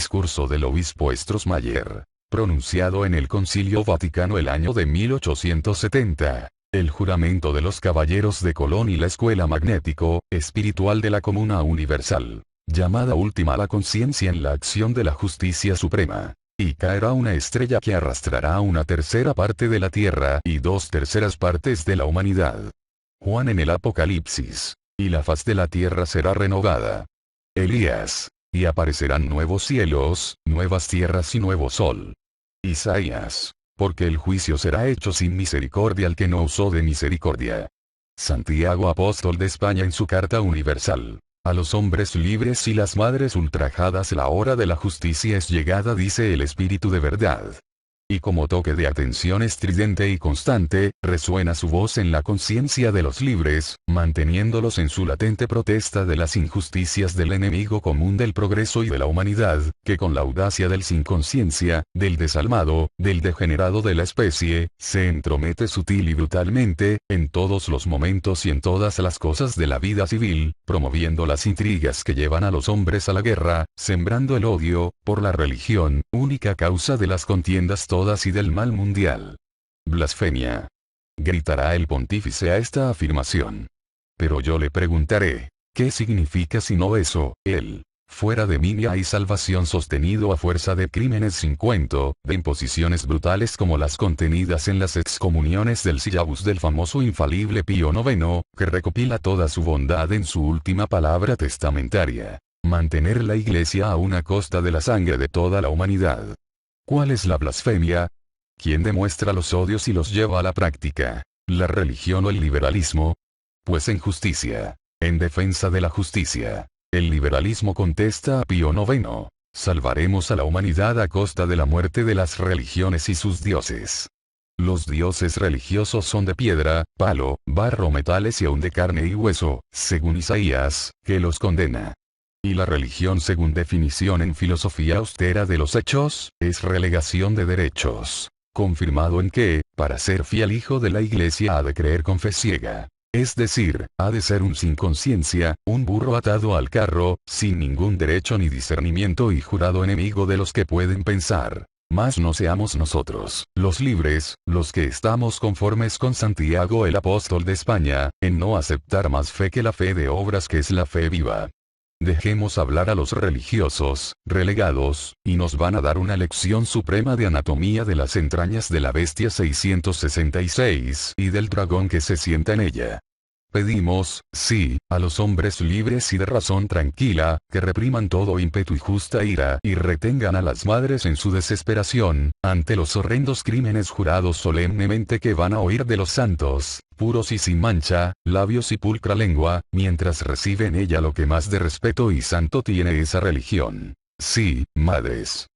discurso del obispo Strossmayer, pronunciado en el Concilio Vaticano el año de 1870, el juramento de los caballeros de Colón y la escuela magnético, espiritual de la Comuna Universal, llamada última la conciencia en la acción de la justicia suprema. Y caerá una estrella que arrastrará una tercera parte de la tierra y 2/3 partes de la humanidad. Juan en el Apocalipsis. Y la faz de la tierra será renovada. Elías. Y aparecerán nuevos cielos, nuevas tierras y nuevo sol. Isaías. Porque el juicio será hecho sin misericordia al que no usó de misericordia. Santiago apóstol de España en su Carta Universal. A los hombres libres y las madres ultrajadas la hora de la justicia es llegada, dice el Espíritu de verdad. Y como toque de atención estridente y constante, resuena su voz en la conciencia de los libres, manteniéndolos en su latente protesta de las injusticias del enemigo común del progreso y de la humanidad, que con la audacia del sin conciencia, del desalmado, del degenerado de la especie, se entromete sutil y brutalmente, en todos los momentos y en todas las cosas de la vida civil, promoviendo las intrigas que llevan a los hombres a la guerra, sembrando el odio, por la religión, única causa de las contiendas todas y del mal mundial. Blasfemia. Gritará el pontífice a esta afirmación. Pero yo le preguntaré, ¿qué significa sino eso? Él. Fuera de mí ni hay salvación, sostenido a fuerza de crímenes sin cuento, de imposiciones brutales como las contenidas en las excomuniones del sílabus del famoso infalible Pío IX, que recopila toda su bondad en su última palabra testamentaria. Mantener la Iglesia a una costa de la sangre de toda la humanidad. ¿Cuál es la blasfemia? ¿Quién demuestra los odios y los lleva a la práctica? ¿La religión o el liberalismo? Pues en justicia. En defensa de la justicia. El liberalismo contesta a Pío IX. Salvaremos a la humanidad a costa de la muerte de las religiones y sus dioses. Los dioses religiosos son de piedra, palo, barro, metales y aún de carne y hueso, según Isaías, que los condena. Y la religión, según definición en filosofía austera de los hechos, es relegación de derechos. Confirmado en que, para ser fiel hijo de la Iglesia ha de creer con fe ciega. Es decir, ha de ser un sin conciencia, un burro atado al carro, sin ningún derecho ni discernimiento y jurado enemigo de los que pueden pensar. Mas no seamos nosotros, los libres, los que estamos conformes con Santiago el apóstol de España, en no aceptar más fe que la fe de obras, que es la fe viva. Dejemos hablar a los religiosos, relegados, y nos van a dar una lección suprema de anatomía de las entrañas de la bestia 666 y del dragón que se sienta en ella. Pedimos, sí, a los hombres libres y de razón tranquila, que repriman todo ímpetu y justa ira y retengan a las madres en su desesperación, ante los horrendos crímenes jurados solemnemente que van a oír de los santos, puros y sin mancha, labios y pulcra lengua, mientras recibe en ella lo que más de respeto y santo tiene esa religión. Sí, madres.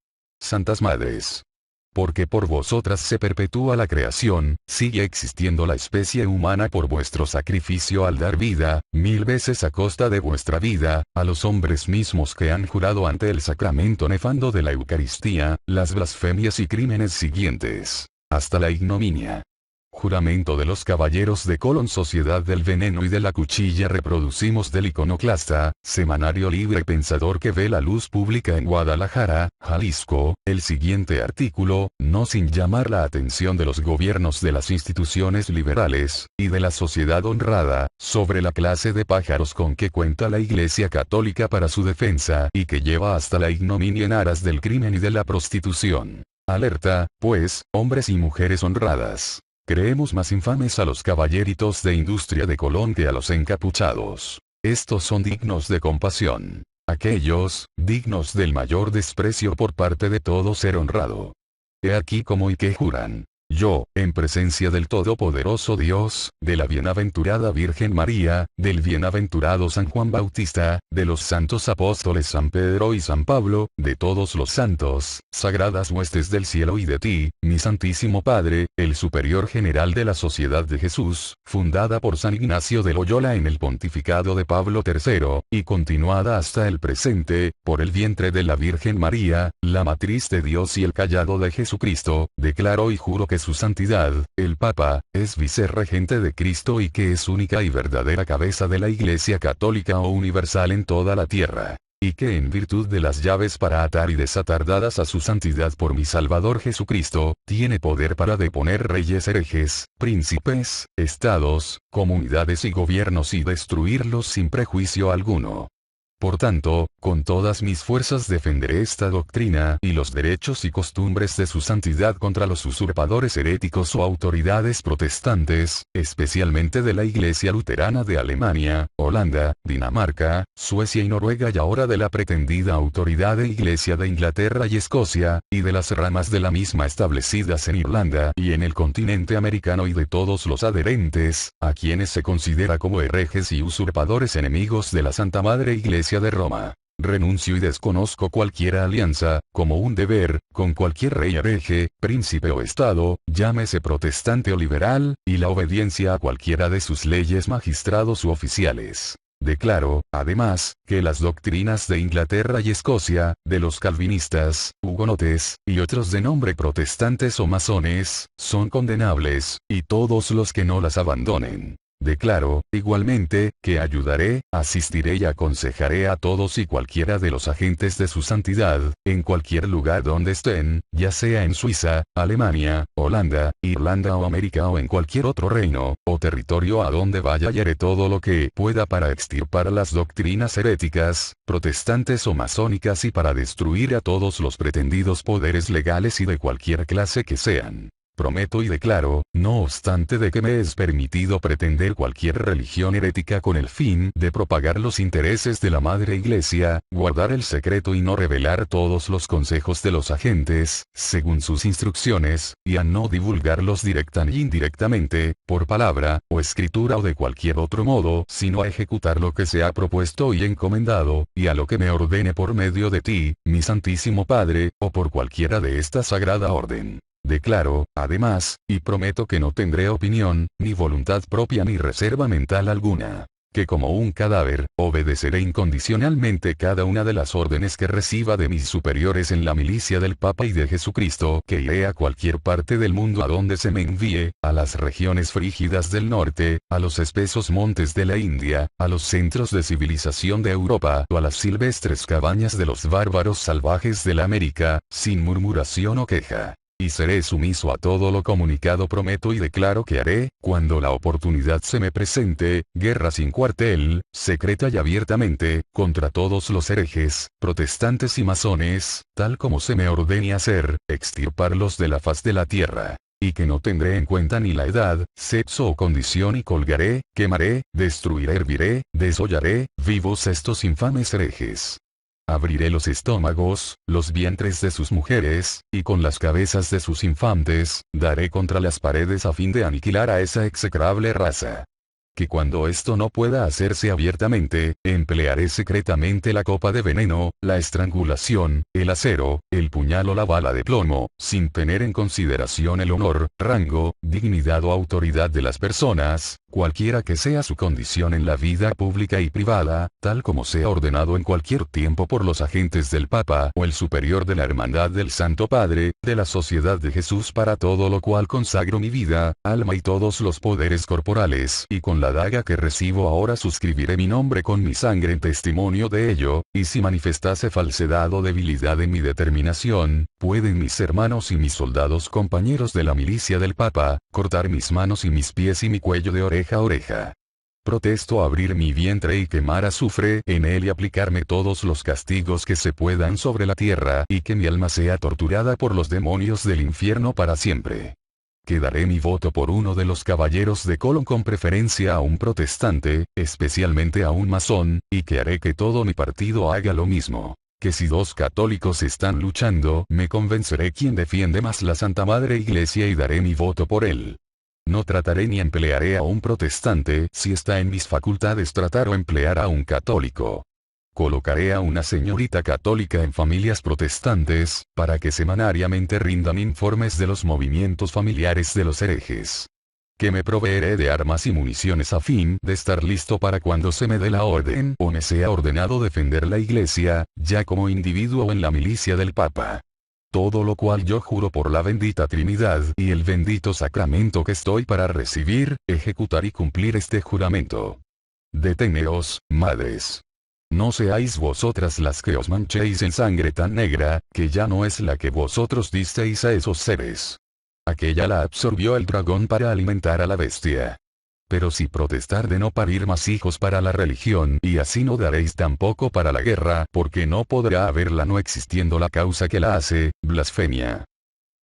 Santas madres. Porque por vosotras se perpetúa la creación, sigue existiendo la especie humana por vuestro sacrificio al dar vida, 1000 veces a costa de vuestra vida, a los hombres mismos que han jurado ante el sacramento nefando de la Eucaristía, las blasfemias y crímenes siguientes, hasta la ignominia. Juramento de los caballeros de Colón, Sociedad del Veneno y de la Cuchilla. Reproducimos del Iconoclasta, semanario libre pensador que ve la luz pública en Guadalajara, Jalisco, el siguiente artículo, no sin llamar la atención de los gobiernos, de las instituciones liberales, y de la sociedad honrada, sobre la clase de pájaros con que cuenta la Iglesia Católica para su defensa y que lleva hasta la ignominia en aras del crimen y de la prostitución. Alerta, pues, hombres y mujeres honradas. Creemos más infames a los caballeritos de industria de Colón que a los encapuchados. Estos son dignos de compasión. Aquellos, dignos del mayor desprecio por parte de todo ser honrado. He aquí cómo y qué juran. Yo, en presencia del Todopoderoso Dios, de la bienaventurada Virgen María, del bienaventurado San Juan Bautista, de los santos apóstoles San Pedro y San Pablo, de todos los santos, sagradas huestes del cielo y de ti, mi Santísimo Padre, el Superior General de la Sociedad de Jesús, fundada por San Ignacio de Loyola en el pontificado de Pablo III, y continuada hasta el presente, por el vientre de la Virgen María, la matriz de Dios y el cayado de Jesucristo, declaro y juro que su santidad, el Papa, es vicerregente de Cristo y que es única y verdadera cabeza de la Iglesia Católica o universal en toda la tierra. y que en virtud de las llaves para atar y desatar dadas a su santidad por mi Salvador Jesucristo, tiene poder para deponer reyes herejes, príncipes, estados, comunidades y gobiernos y destruirlos sin prejuicio alguno. Por tanto, con todas mis fuerzas defenderé esta doctrina y los derechos y costumbres de su santidad contra los usurpadores heréticos o autoridades protestantes, especialmente de la Iglesia Luterana de Alemania, Holanda, Dinamarca, Suecia y Noruega y ahora de la pretendida autoridad de Iglesia de Inglaterra y Escocia, y de las ramas de la misma establecidas en Irlanda y en el continente americano y de todos los adherentes, a quienes se considera como herejes y usurpadores enemigos de la Santa Madre Iglesia de Roma. Renuncio y desconozco cualquier alianza, como un deber, con cualquier rey hereje, príncipe o estado, llámese protestante o liberal, y la obediencia a cualquiera de sus leyes, magistrados u oficiales. Declaro, además, que las doctrinas de Inglaterra y Escocia, de los calvinistas, hugonotes, y otros de nombre protestantes o masones, son condenables, y todos los que no las abandonen. Declaro, igualmente, que ayudaré, asistiré y aconsejaré a todos y cualquiera de los agentes de su santidad, en cualquier lugar donde estén, ya sea en Suiza, Alemania, Holanda, Irlanda o América o en cualquier otro reino, o territorio a donde vaya, y haré todo lo que pueda para extirpar las doctrinas heréticas, protestantes o masónicas y para destruir a todos los pretendidos poderes legales y de cualquier clase que sean. Prometo y declaro, no obstante de que me es permitido pretender cualquier religión herética con el fin de propagar los intereses de la Madre Iglesia, guardar el secreto y no revelar todos los consejos de los agentes, según sus instrucciones, y a no divulgarlos directa ni indirectamente, por palabra, o escritura o de cualquier otro modo, sino a ejecutar lo que se ha propuesto y encomendado, y a lo que me ordene por medio de ti, mi Santísimo Padre, o por cualquiera de esta sagrada orden. Declaro, además, y prometo que no tendré opinión, ni voluntad propia ni reserva mental alguna. Que como un cadáver, obedeceré incondicionalmente cada una de las órdenes que reciba de mis superiores en la milicia del Papa y de Jesucristo, que iré a cualquier parte del mundo a donde se me envíe, a las regiones frígidas del norte, a los espesos montes de la India, a los centros de civilización de Europa o a las silvestres cabañas de los bárbaros salvajes de la América, sin murmuración o queja. Y seré sumiso a todo lo comunicado. Prometo y declaro que haré, cuando la oportunidad se me presente, guerra sin cuartel, secreta y abiertamente, contra todos los herejes, protestantes y masones, tal como se me ordene hacer, extirparlos de la faz de la tierra. Y que no tendré en cuenta ni la edad, sexo o condición, y colgaré, quemaré, destruiré, herviré, desollaré, vivos estos infames herejes. Abriré los estómagos, los vientres de sus mujeres, y con las cabezas de sus infantes, daré contra las paredes a fin de aniquilar a esa execrable raza. Que cuando esto no pueda hacerse abiertamente, emplearé secretamente la copa de veneno, la estrangulación, el acero, el puñal o la bala de plomo, sin tener en consideración el honor, rango, dignidad o autoridad de las personas, cualquiera que sea su condición en la vida pública y privada, tal como sea ordenado en cualquier tiempo por los agentes del Papa o el superior de la Hermandad del Santo Padre, de la Sociedad de Jesús, para todo lo cual consagro mi vida, alma y todos los poderes corporales, y con la daga que recibo ahora suscribiré mi nombre con mi sangre en testimonio de ello, y si manifestase falsedad o debilidad en mi determinación, pueden mis hermanos y mis soldados compañeros de la milicia del Papa, cortar mis manos y mis pies y mi cuello de oreja a oreja. Protesto abrir mi vientre y quemar azufre en él y aplicarme todos los castigos que se puedan sobre la tierra, y que mi alma sea torturada por los demonios del infierno para siempre. Que daré mi voto por uno de los caballeros de Colón con preferencia a un protestante, especialmente a un masón, y que haré que todo mi partido haga lo mismo. Que si dos católicos están luchando, me convenceré quién defiende más la Santa Madre Iglesia y daré mi voto por él. No trataré ni emplearé a un protestante si está en mis facultades tratar o emplear a un católico. Colocaré a una señorita católica en familias protestantes, para que semanariamente rindan informes de los movimientos familiares de los herejes. Que me proveeré de armas y municiones a fin de estar listo para cuando se me dé la orden o me sea ordenado defender la Iglesia, ya como individuo o en la milicia del Papa. Todo lo cual yo juro por la bendita Trinidad y el bendito sacramento que estoy para recibir, ejecutar y cumplir este juramento. Deteneos, madres. No seáis vosotras las que os manchéis en sangre tan negra, que ya no es la que vosotros disteis a esos seres. Aquella la absorbió el dragón para alimentar a la bestia. Pero si protestar de no parir más hijos para la religión, y así no daréis tampoco para la guerra, porque no podrá haberla no existiendo la causa que la hace, blasfemia.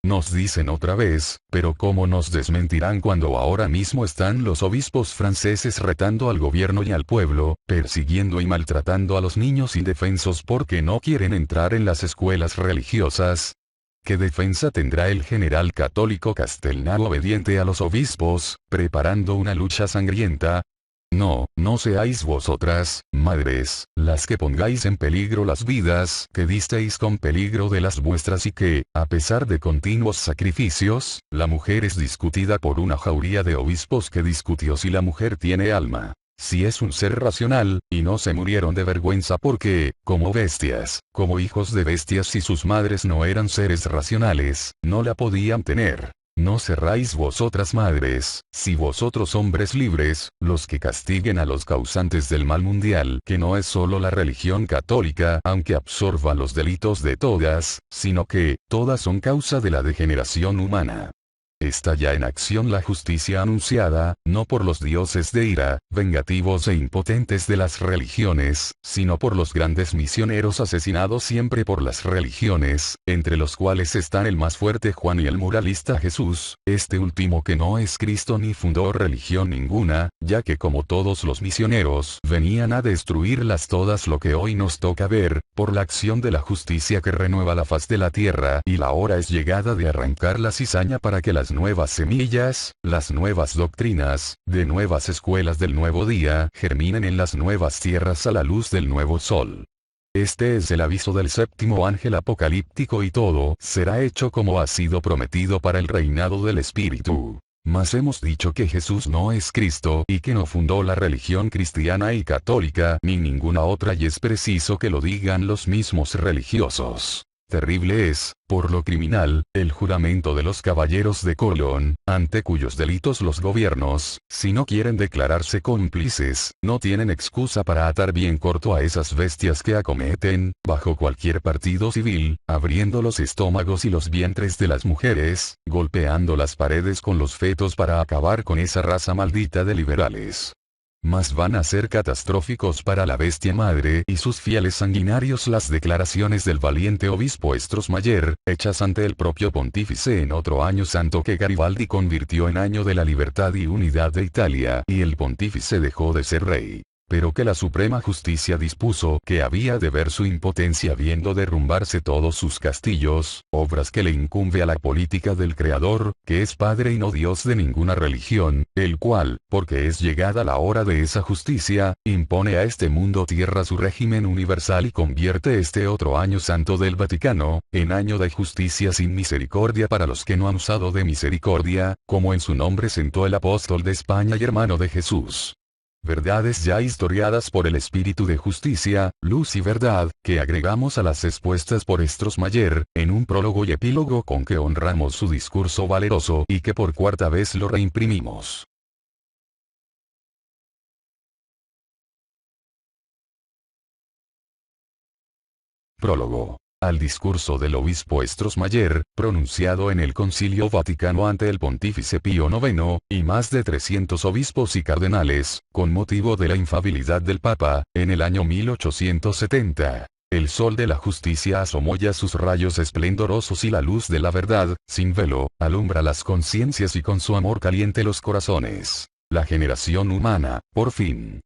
Nos dicen otra vez, pero ¿cómo nos desmentirán cuando ahora mismo están los obispos franceses retando al gobierno y al pueblo, persiguiendo y maltratando a los niños indefensos porque no quieren entrar en las escuelas religiosas? ¿Qué defensa tendrá el general católico Castelnau obediente a los obispos, preparando una lucha sangrienta? No, no seáis vosotras, madres, las que pongáis en peligro las vidas que disteis con peligro de las vuestras y que, a pesar de continuos sacrificios, la mujer es discutida por una jauría de obispos que discutió si la mujer tiene alma. Si es un ser racional, y no se murieron de vergüenza porque, como bestias, como hijos de bestias si sus madres no eran seres racionales, no la podían tener. No serráis vosotras madres, si vosotros hombres libres, los que castiguen a los causantes del mal mundial, que no es solo la religión católica, aunque absorba los delitos de todas, sino que, todas son causa de la degeneración humana. Está ya en acción la justicia anunciada, no por los dioses de ira, vengativos e impotentes de las religiones, sino por los grandes misioneros asesinados siempre por las religiones, entre los cuales están el más fuerte Juan y el muralista Jesús, este último que no es Cristo ni fundó religión ninguna, ya que como todos los misioneros venían a destruirlas todas, lo que hoy nos toca ver, por la acción de la justicia que renueva la faz de la tierra, y la hora es llegada de arrancar la cizaña para que las nuevas semillas, las nuevas doctrinas, de nuevas escuelas del nuevo día, germinen en las nuevas tierras a la luz del nuevo sol. Este es el aviso del séptimo ángel apocalíptico y todo será hecho como ha sido prometido para el reinado del Espíritu. Mas hemos dicho que Jesús no es Cristo y que no fundó la religión cristiana y católica ni ninguna otra, y es preciso que lo digan los mismos religiosos. Terrible es, por lo criminal, el juramento de los caballeros de Colón, ante cuyos delitos los gobiernos, si no quieren declararse cómplices, no tienen excusa para atar bien corto a esas bestias que acometen, bajo cualquier partido civil, abriendo los estómagos y los vientres de las mujeres, golpeando las paredes con los fetos para acabar con esa raza maldita de liberales. Mas van a ser catastróficos para la bestia madre y sus fieles sanguinarios las declaraciones del valiente obispo Strossmayer, hechas ante el propio pontífice en otro año santo que Garibaldi convirtió en año de la libertad y unidad de Italia, y el pontífice dejó de ser rey. Pero que la suprema justicia dispuso que había de ver su impotencia viendo derrumbarse todos sus castillos, obras que le incumbe a la política del Creador, que es Padre y no Dios de ninguna religión, el cual, porque es llegada la hora de esa justicia, impone a este mundo tierra su régimen universal y convierte este otro año santo del Vaticano, en año de justicia sin misericordia para los que no han usado de misericordia, como en su nombre sentó el apóstol de España y hermano de Jesús. Verdades ya historiadas por el espíritu de justicia, luz y verdad, que agregamos a las expuestas por Strossmayer, en un prólogo y epílogo con que honramos su discurso valeroso y que por cuarta vez lo reimprimimos. Prólogo. Al discurso del obispo Strossmayer, pronunciado en el Concilio Vaticano ante el Pontífice Pío IX, y más de 300 obispos y cardenales, con motivo de la infalibilidad del Papa, en el año 1870. El sol de la justicia asomó ya sus rayos esplendorosos y la luz de la verdad, sin velo, alumbra las conciencias y con su amor caliente los corazones. La generación humana, por fin,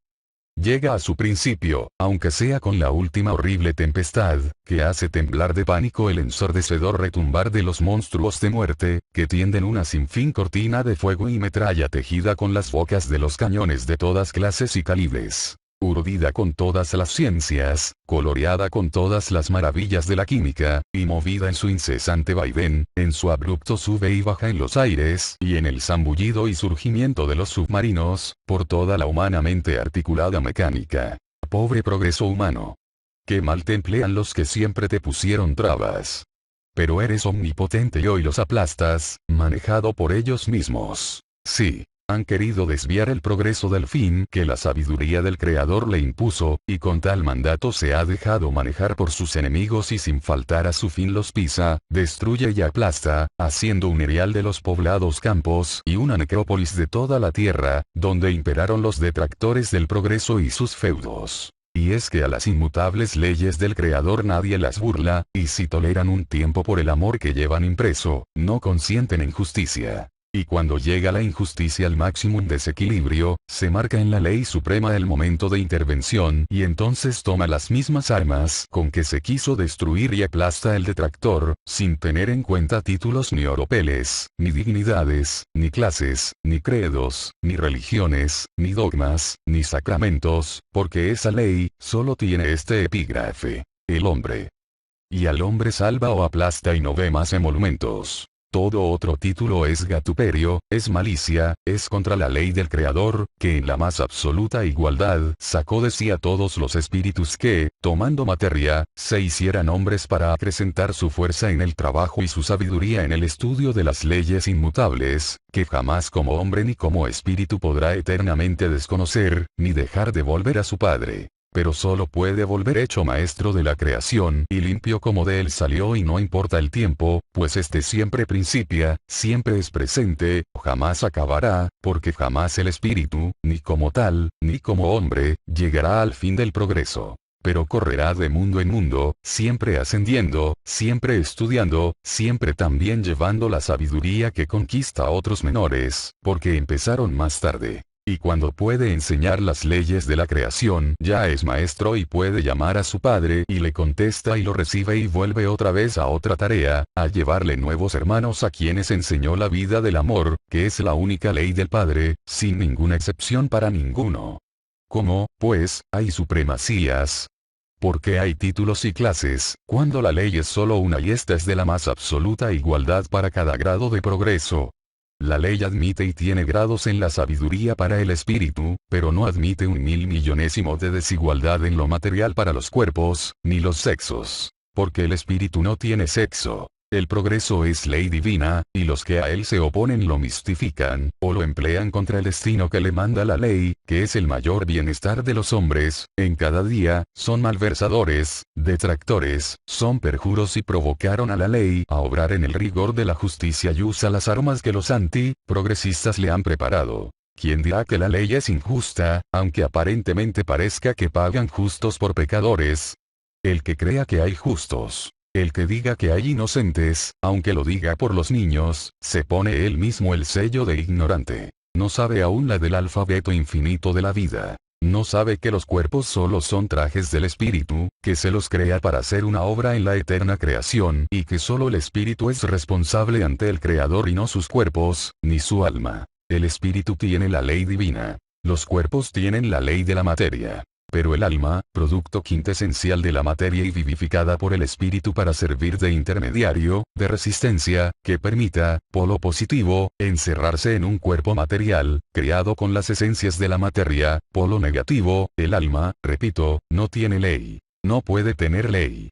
llega a su principio, aunque sea con la última horrible tempestad, que hace temblar de pánico el ensordecedor retumbar de los monstruos de muerte, que tienden una sin fin cortina de fuego y metralla tejida con las bocas de los cañones de todas clases y calibres. Urdida con todas las ciencias, coloreada con todas las maravillas de la química, y movida en su incesante vaivén, en su abrupto sube y baja en los aires, y en el zambullido y surgimiento de los submarinos, por toda la humanamente articulada mecánica. Pobre progreso humano. Qué mal te emplean los que siempre te pusieron trabas. Pero eres omnipotente y hoy los aplastas, manejado por ellos mismos. Sí. Han querido desviar el progreso del fin que la sabiduría del Creador le impuso, y con tal mandato se ha dejado manejar por sus enemigos y sin faltar a su fin los pisa, destruye y aplasta, haciendo un erial de los poblados campos y una necrópolis de toda la tierra, donde imperaron los detractores del progreso y sus feudos. Y es que a las inmutables leyes del Creador nadie las burla, y si toleran un tiempo por el amor que llevan impreso, no consienten en justicia. Y cuando llega la injusticia al máximo desequilibrio, se marca en la ley suprema el momento de intervención y entonces toma las mismas armas con que se quiso destruir y aplasta el detractor, sin tener en cuenta títulos ni oropeles, ni dignidades, ni clases, ni credos, ni religiones, ni dogmas, ni sacramentos, porque esa ley solo tiene este epígrafe: el hombre. Y al hombre salva o aplasta y no ve más emolumentos. Todo otro título es gatuperio, es malicia, es contra la ley del Creador, que en la más absoluta igualdad sacó de sí a todos los espíritus que, tomando materia, se hicieran hombres para acrecentar su fuerza en el trabajo y su sabiduría en el estudio de las leyes inmutables, que jamás como hombre ni como espíritu podrá eternamente desconocer, ni dejar de volver a su Padre. Pero solo puede volver hecho maestro de la creación y limpio como de él salió, y no importa el tiempo, pues este siempre principia, siempre es presente, jamás acabará, porque jamás el espíritu, ni como tal, ni como hombre, llegará al fin del progreso. Pero correrá de mundo en mundo, siempre ascendiendo, siempre estudiando, siempre también llevando la sabiduría que conquista a otros menores, porque empezaron más tarde. Y cuando puede enseñar las leyes de la creación, ya es maestro y puede llamar a su padre y le contesta y lo recibe y vuelve otra vez a otra tarea, a llevarle nuevos hermanos a quienes enseñó la vida del amor, que es la única ley del Padre, sin ninguna excepción para ninguno. ¿Cómo, pues, hay supremacías? ¿Por qué hay títulos y clases, cuando la ley es solo una y esta es de la más absoluta igualdad para cada grado de progreso? La ley admite y tiene grados en la sabiduría para el espíritu, pero no admite un mil millonésimo de desigualdad en lo material para los cuerpos, ni los sexos. Porque el espíritu no tiene sexo. El progreso es ley divina, y los que a él se oponen lo mistifican, o lo emplean contra el destino que le manda la ley, que es el mayor bienestar de los hombres, en cada día, son malversadores, detractores, son perjuros y provocaron a la ley a obrar en el rigor de la justicia y usa las armas que los anti-progresistas le han preparado. ¿Quién dirá que la ley es injusta, aunque aparentemente parezca que pagan justos por pecadores? El que crea que hay justos. El que diga que hay inocentes, aunque lo diga por los niños, se pone él mismo el sello de ignorante. No sabe aún la del alfabeto infinito de la vida. No sabe que los cuerpos solo son trajes del espíritu, que se los crea para hacer una obra en la eterna creación y que solo el espíritu es responsable ante el Creador y no sus cuerpos, ni su alma. El espíritu tiene la ley divina. Los cuerpos tienen la ley de la materia. Pero el alma, producto quintesencial de la materia y vivificada por el espíritu para servir de intermediario, de resistencia, que permita, polo positivo, encerrarse en un cuerpo material, creado con las esencias de la materia, polo negativo, el alma, repito, no tiene ley. No puede tener ley.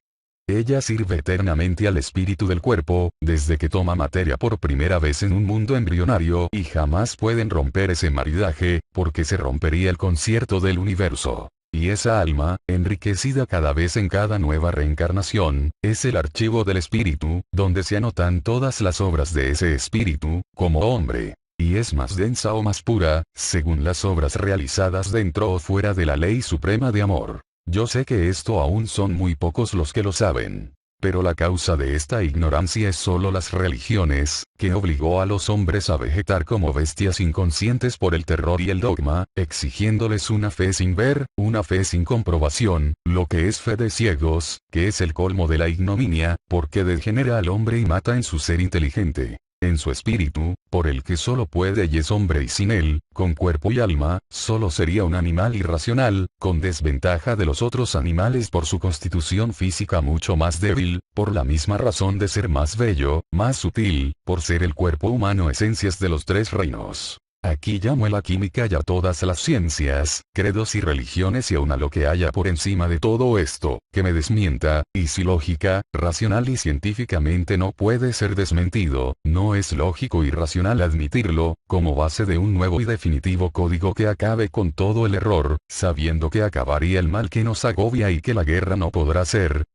Ella sirve eternamente al espíritu del cuerpo, desde que toma materia por primera vez en un mundo embrionario y jamás pueden romper ese maridaje, porque se rompería el concierto del universo. Y esa alma, enriquecida cada vez en cada nueva reencarnación, es el archivo del espíritu, donde se anotan todas las obras de ese espíritu, como hombre. Y es más densa o más pura, según las obras realizadas dentro o fuera de la ley suprema de amor. Yo sé que esto aún son muy pocos los que lo saben. Pero la causa de esta ignorancia es solo las religiones, que obligó a los hombres a vegetar como bestias inconscientes por el terror y el dogma, exigiéndoles una fe sin ver, una fe sin comprobación, lo que es fe de ciegos, que es el colmo de la ignominia, porque degenera al hombre y mata en su ser inteligente. En su espíritu, por el que solo puede y es hombre y sin él, con cuerpo y alma, solo sería un animal irracional, con desventaja de los otros animales por su constitución física mucho más débil, por la misma razón de ser más bello, más sutil, por ser el cuerpo humano esencias de los tres reinos. Aquí llamo a la química y a todas las ciencias, credos y religiones y aun a lo que haya por encima de todo esto, que me desmienta, y si lógica, racional y científicamente no puede ser desmentido, no es lógico y racional admitirlo, como base de un nuevo y definitivo código que acabe con todo el error, sabiendo que acabaría el mal que nos agobia y que la guerra no podrá ser.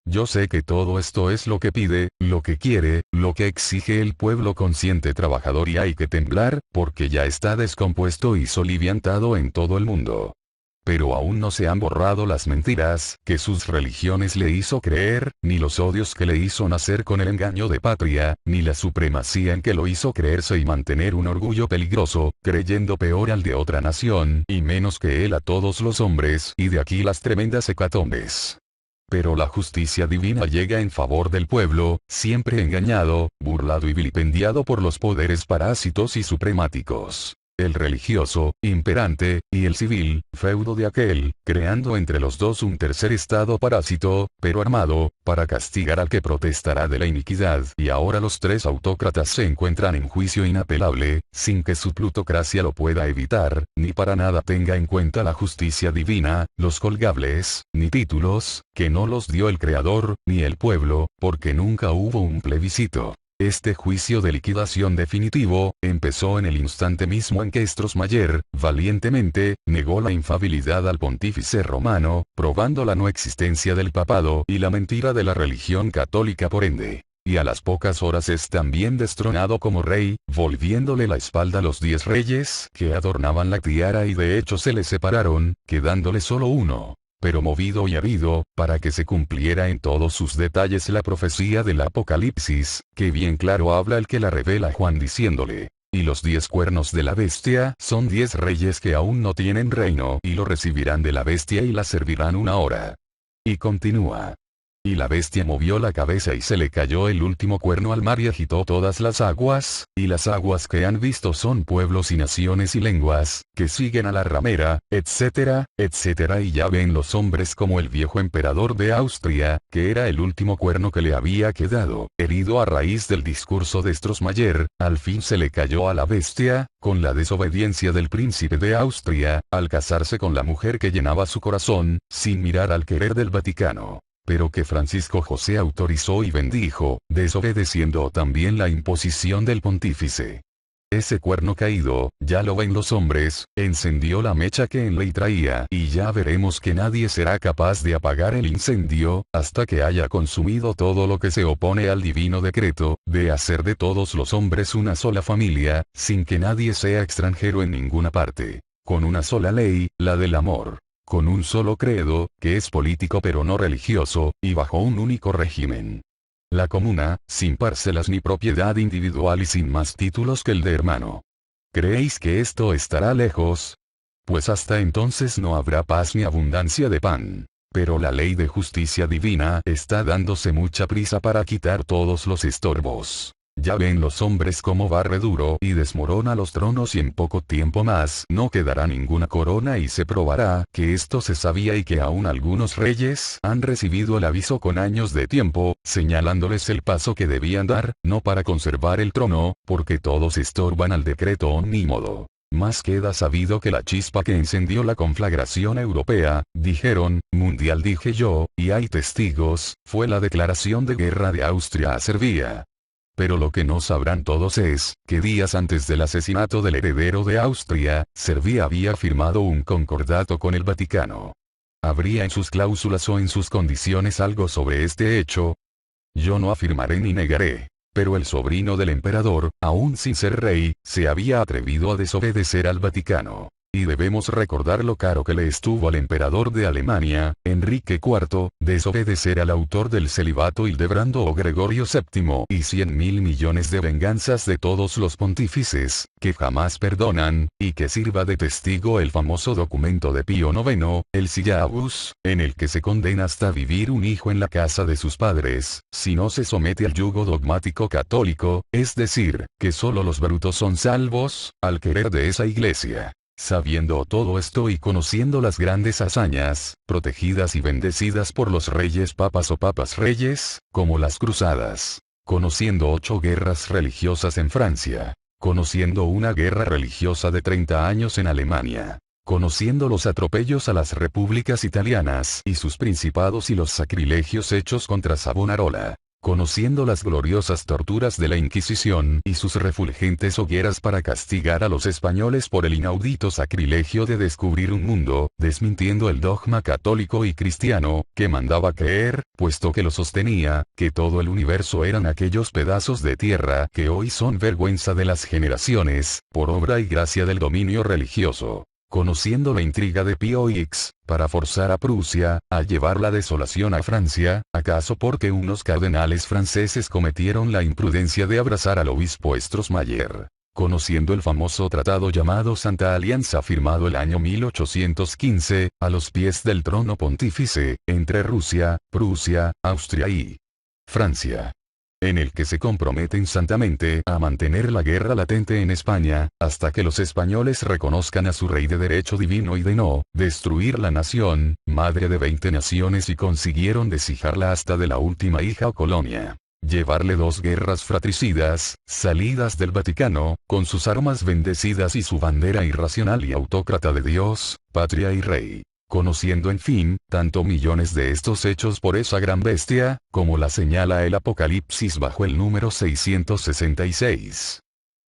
Yo sé que todo esto es lo que pide, lo que quiere, lo que exige el pueblo consciente trabajador y hay que temblar, porque ya está descompuesto y soliviantado en todo el mundo. Pero aún no se han borrado las mentiras que sus religiones le hizo creer, ni los odios que le hizo nacer con el engaño de patria, ni la supremacía en que lo hizo creerse y mantener un orgullo peligroso, creyendo peor al de otra nación y menos que él a todos los hombres, y de aquí las tremendas hecatombes. Pero la justicia divina llega en favor del pueblo, siempre engañado, burlado y vilipendiado por los poderes parásitos y supremáticos. El religioso, imperante, y el civil, feudo de aquel, creando entre los dos un tercer estado parásito, pero armado, para castigar al que protestará de la iniquidad. Y ahora los tres autócratas se encuentran en juicio inapelable, sin que su plutocracia lo pueda evitar, ni para nada tenga en cuenta la justicia divina, los colgables, ni títulos, que no los dio el Creador, ni el pueblo, porque nunca hubo un plebiscito. Este juicio de liquidación definitivo, empezó en el instante mismo en que Strossmayer, valientemente, negó la infalibilidad al pontífice romano, probando la no existencia del papado y la mentira de la religión católica por ende. Y a las pocas horas es también destronado como rey, volviéndole la espalda a los 10 reyes que adornaban la tiara y de hecho se le separaron, quedándole solo uno. Pero movido y habido, para que se cumpliera en todos sus detalles la profecía del Apocalipsis, que bien claro habla el que la revela Juan diciéndole, y los 10 cuernos de la bestia son 10 reyes que aún no tienen reino y lo recibirán de la bestia y la servirán una hora. Y continúa. Y la bestia movió la cabeza y se le cayó el último cuerno al mar y agitó todas las aguas, y las aguas que han visto son pueblos y naciones y lenguas, que siguen a la ramera, etcétera, etcétera y ya ven los hombres como el viejo emperador de Austria, que era el último cuerno que le había quedado, herido a raíz del discurso de Strossmayer, al fin se le cayó a la bestia, con la desobediencia del príncipe de Austria, al casarse con la mujer que llenaba su corazón, sin mirar al querer del Vaticano. Pero que Francisco José autorizó y bendijo, desobedeciendo también la imposición del pontífice. Ese cuerno caído, ya lo ven los hombres, encendió la mecha que en ley traía y ya veremos que nadie será capaz de apagar el incendio, hasta que haya consumido todo lo que se opone al divino decreto, de hacer de todos los hombres una sola familia, sin que nadie sea extranjero en ninguna parte. Con una sola ley, la del amor. Con un solo credo, que es político pero no religioso, y bajo un único régimen. La comuna, sin parcelas ni propiedad individual y sin más títulos que el de hermano. ¿Creéis que esto estará lejos? Pues hasta entonces no habrá paz ni abundancia de pan. Pero la ley de justicia divina está dándose mucha prisa para quitar todos los estorbos. Ya ven los hombres como barre duro y desmorona los tronos y en poco tiempo más no quedará ninguna corona y se probará que esto se sabía y que aún algunos reyes han recibido el aviso con años de tiempo, señalándoles el paso que debían dar, no para conservar el trono, porque todos estorban al decreto omnímodo. Más queda sabido que la chispa que encendió la conflagración europea, dijeron, mundial dije yo, y hay testigos, fue la declaración de guerra de Austria a Serbia. Pero lo que no sabrán todos es, que días antes del asesinato del heredero de Austria, Serbia había firmado un concordato con el Vaticano. ¿Habría en sus cláusulas o en sus condiciones algo sobre este hecho? Yo no afirmaré ni negaré. Pero el sobrino del emperador, aún sin ser rey, se había atrevido a desobedecer al Vaticano. Y debemos recordar lo caro que le estuvo al emperador de Alemania, Enrique IV, desobedecer al autor del celibato Hildebrando o Gregorio VII y 100.000 millones de venganzas de todos los pontífices, que jamás perdonan, y que sirva de testigo el famoso documento de Pío IX, el Syllabus, en el que se condena hasta vivir un hijo en la casa de sus padres, si no se somete al yugo dogmático católico, es decir, que solo los brutos son salvos, al querer de esa iglesia. Sabiendo todo esto y conociendo las grandes hazañas, protegidas y bendecidas por los reyes papas o papas reyes, como las cruzadas, conociendo 8 guerras religiosas en Francia, conociendo una guerra religiosa de 30 años en Alemania, conociendo los atropellos a las repúblicas italianas y sus principados y los sacrilegios hechos contra Savonarola, conociendo las gloriosas torturas de la Inquisición y sus refulgentes hogueras para castigar a los españoles por el inaudito sacrilegio de descubrir un mundo, desmintiendo el dogma católico y cristiano, que mandaba creer, puesto que lo sostenía, que todo el universo eran aquellos pedazos de tierra que hoy son vergüenza de las generaciones, por obra y gracia del dominio religioso. Conociendo la intriga de Pío X, para forzar a Prusia, a llevar la desolación a Francia, acaso porque unos cardenales franceses cometieron la imprudencia de abrazar al obispo Strossmayer. Conociendo el famoso tratado llamado Santa Alianza firmado el año 1815, a los pies del trono pontífice, entre Rusia, Prusia, Austria y Francia, en el que se comprometen santamente a mantener la guerra latente en España, hasta que los españoles reconozcan a su rey de derecho divino y de no destruir la nación, madre de 20 naciones, y consiguieron deshijarla hasta de la última hija o colonia. Llevarle 2 guerras fratricidas, salidas del Vaticano, con sus armas bendecidas y su bandera irracional y autócrata de Dios, patria y rey. Conociendo en fin, tanto millones de estos hechos por esa gran bestia, como la señala el Apocalipsis bajo el número 666.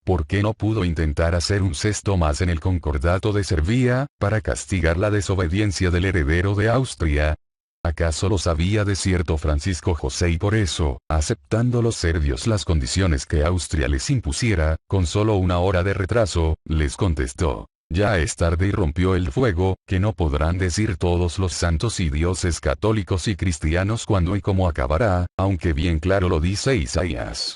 ¿Por qué no pudo intentar hacer un cesto más en el concordato de Servia, para castigar la desobediencia del heredero de Austria? ¿Acaso lo sabía de cierto Francisco José y por eso, aceptando los serbios las condiciones que Austria les impusiera, con solo 1 hora de retraso, les contestó: ya es tarde, y rompió el fuego, que no podrán decir todos los santos y dioses católicos y cristianos cuándo y cómo acabará, aunque bien claro lo dice Isaías.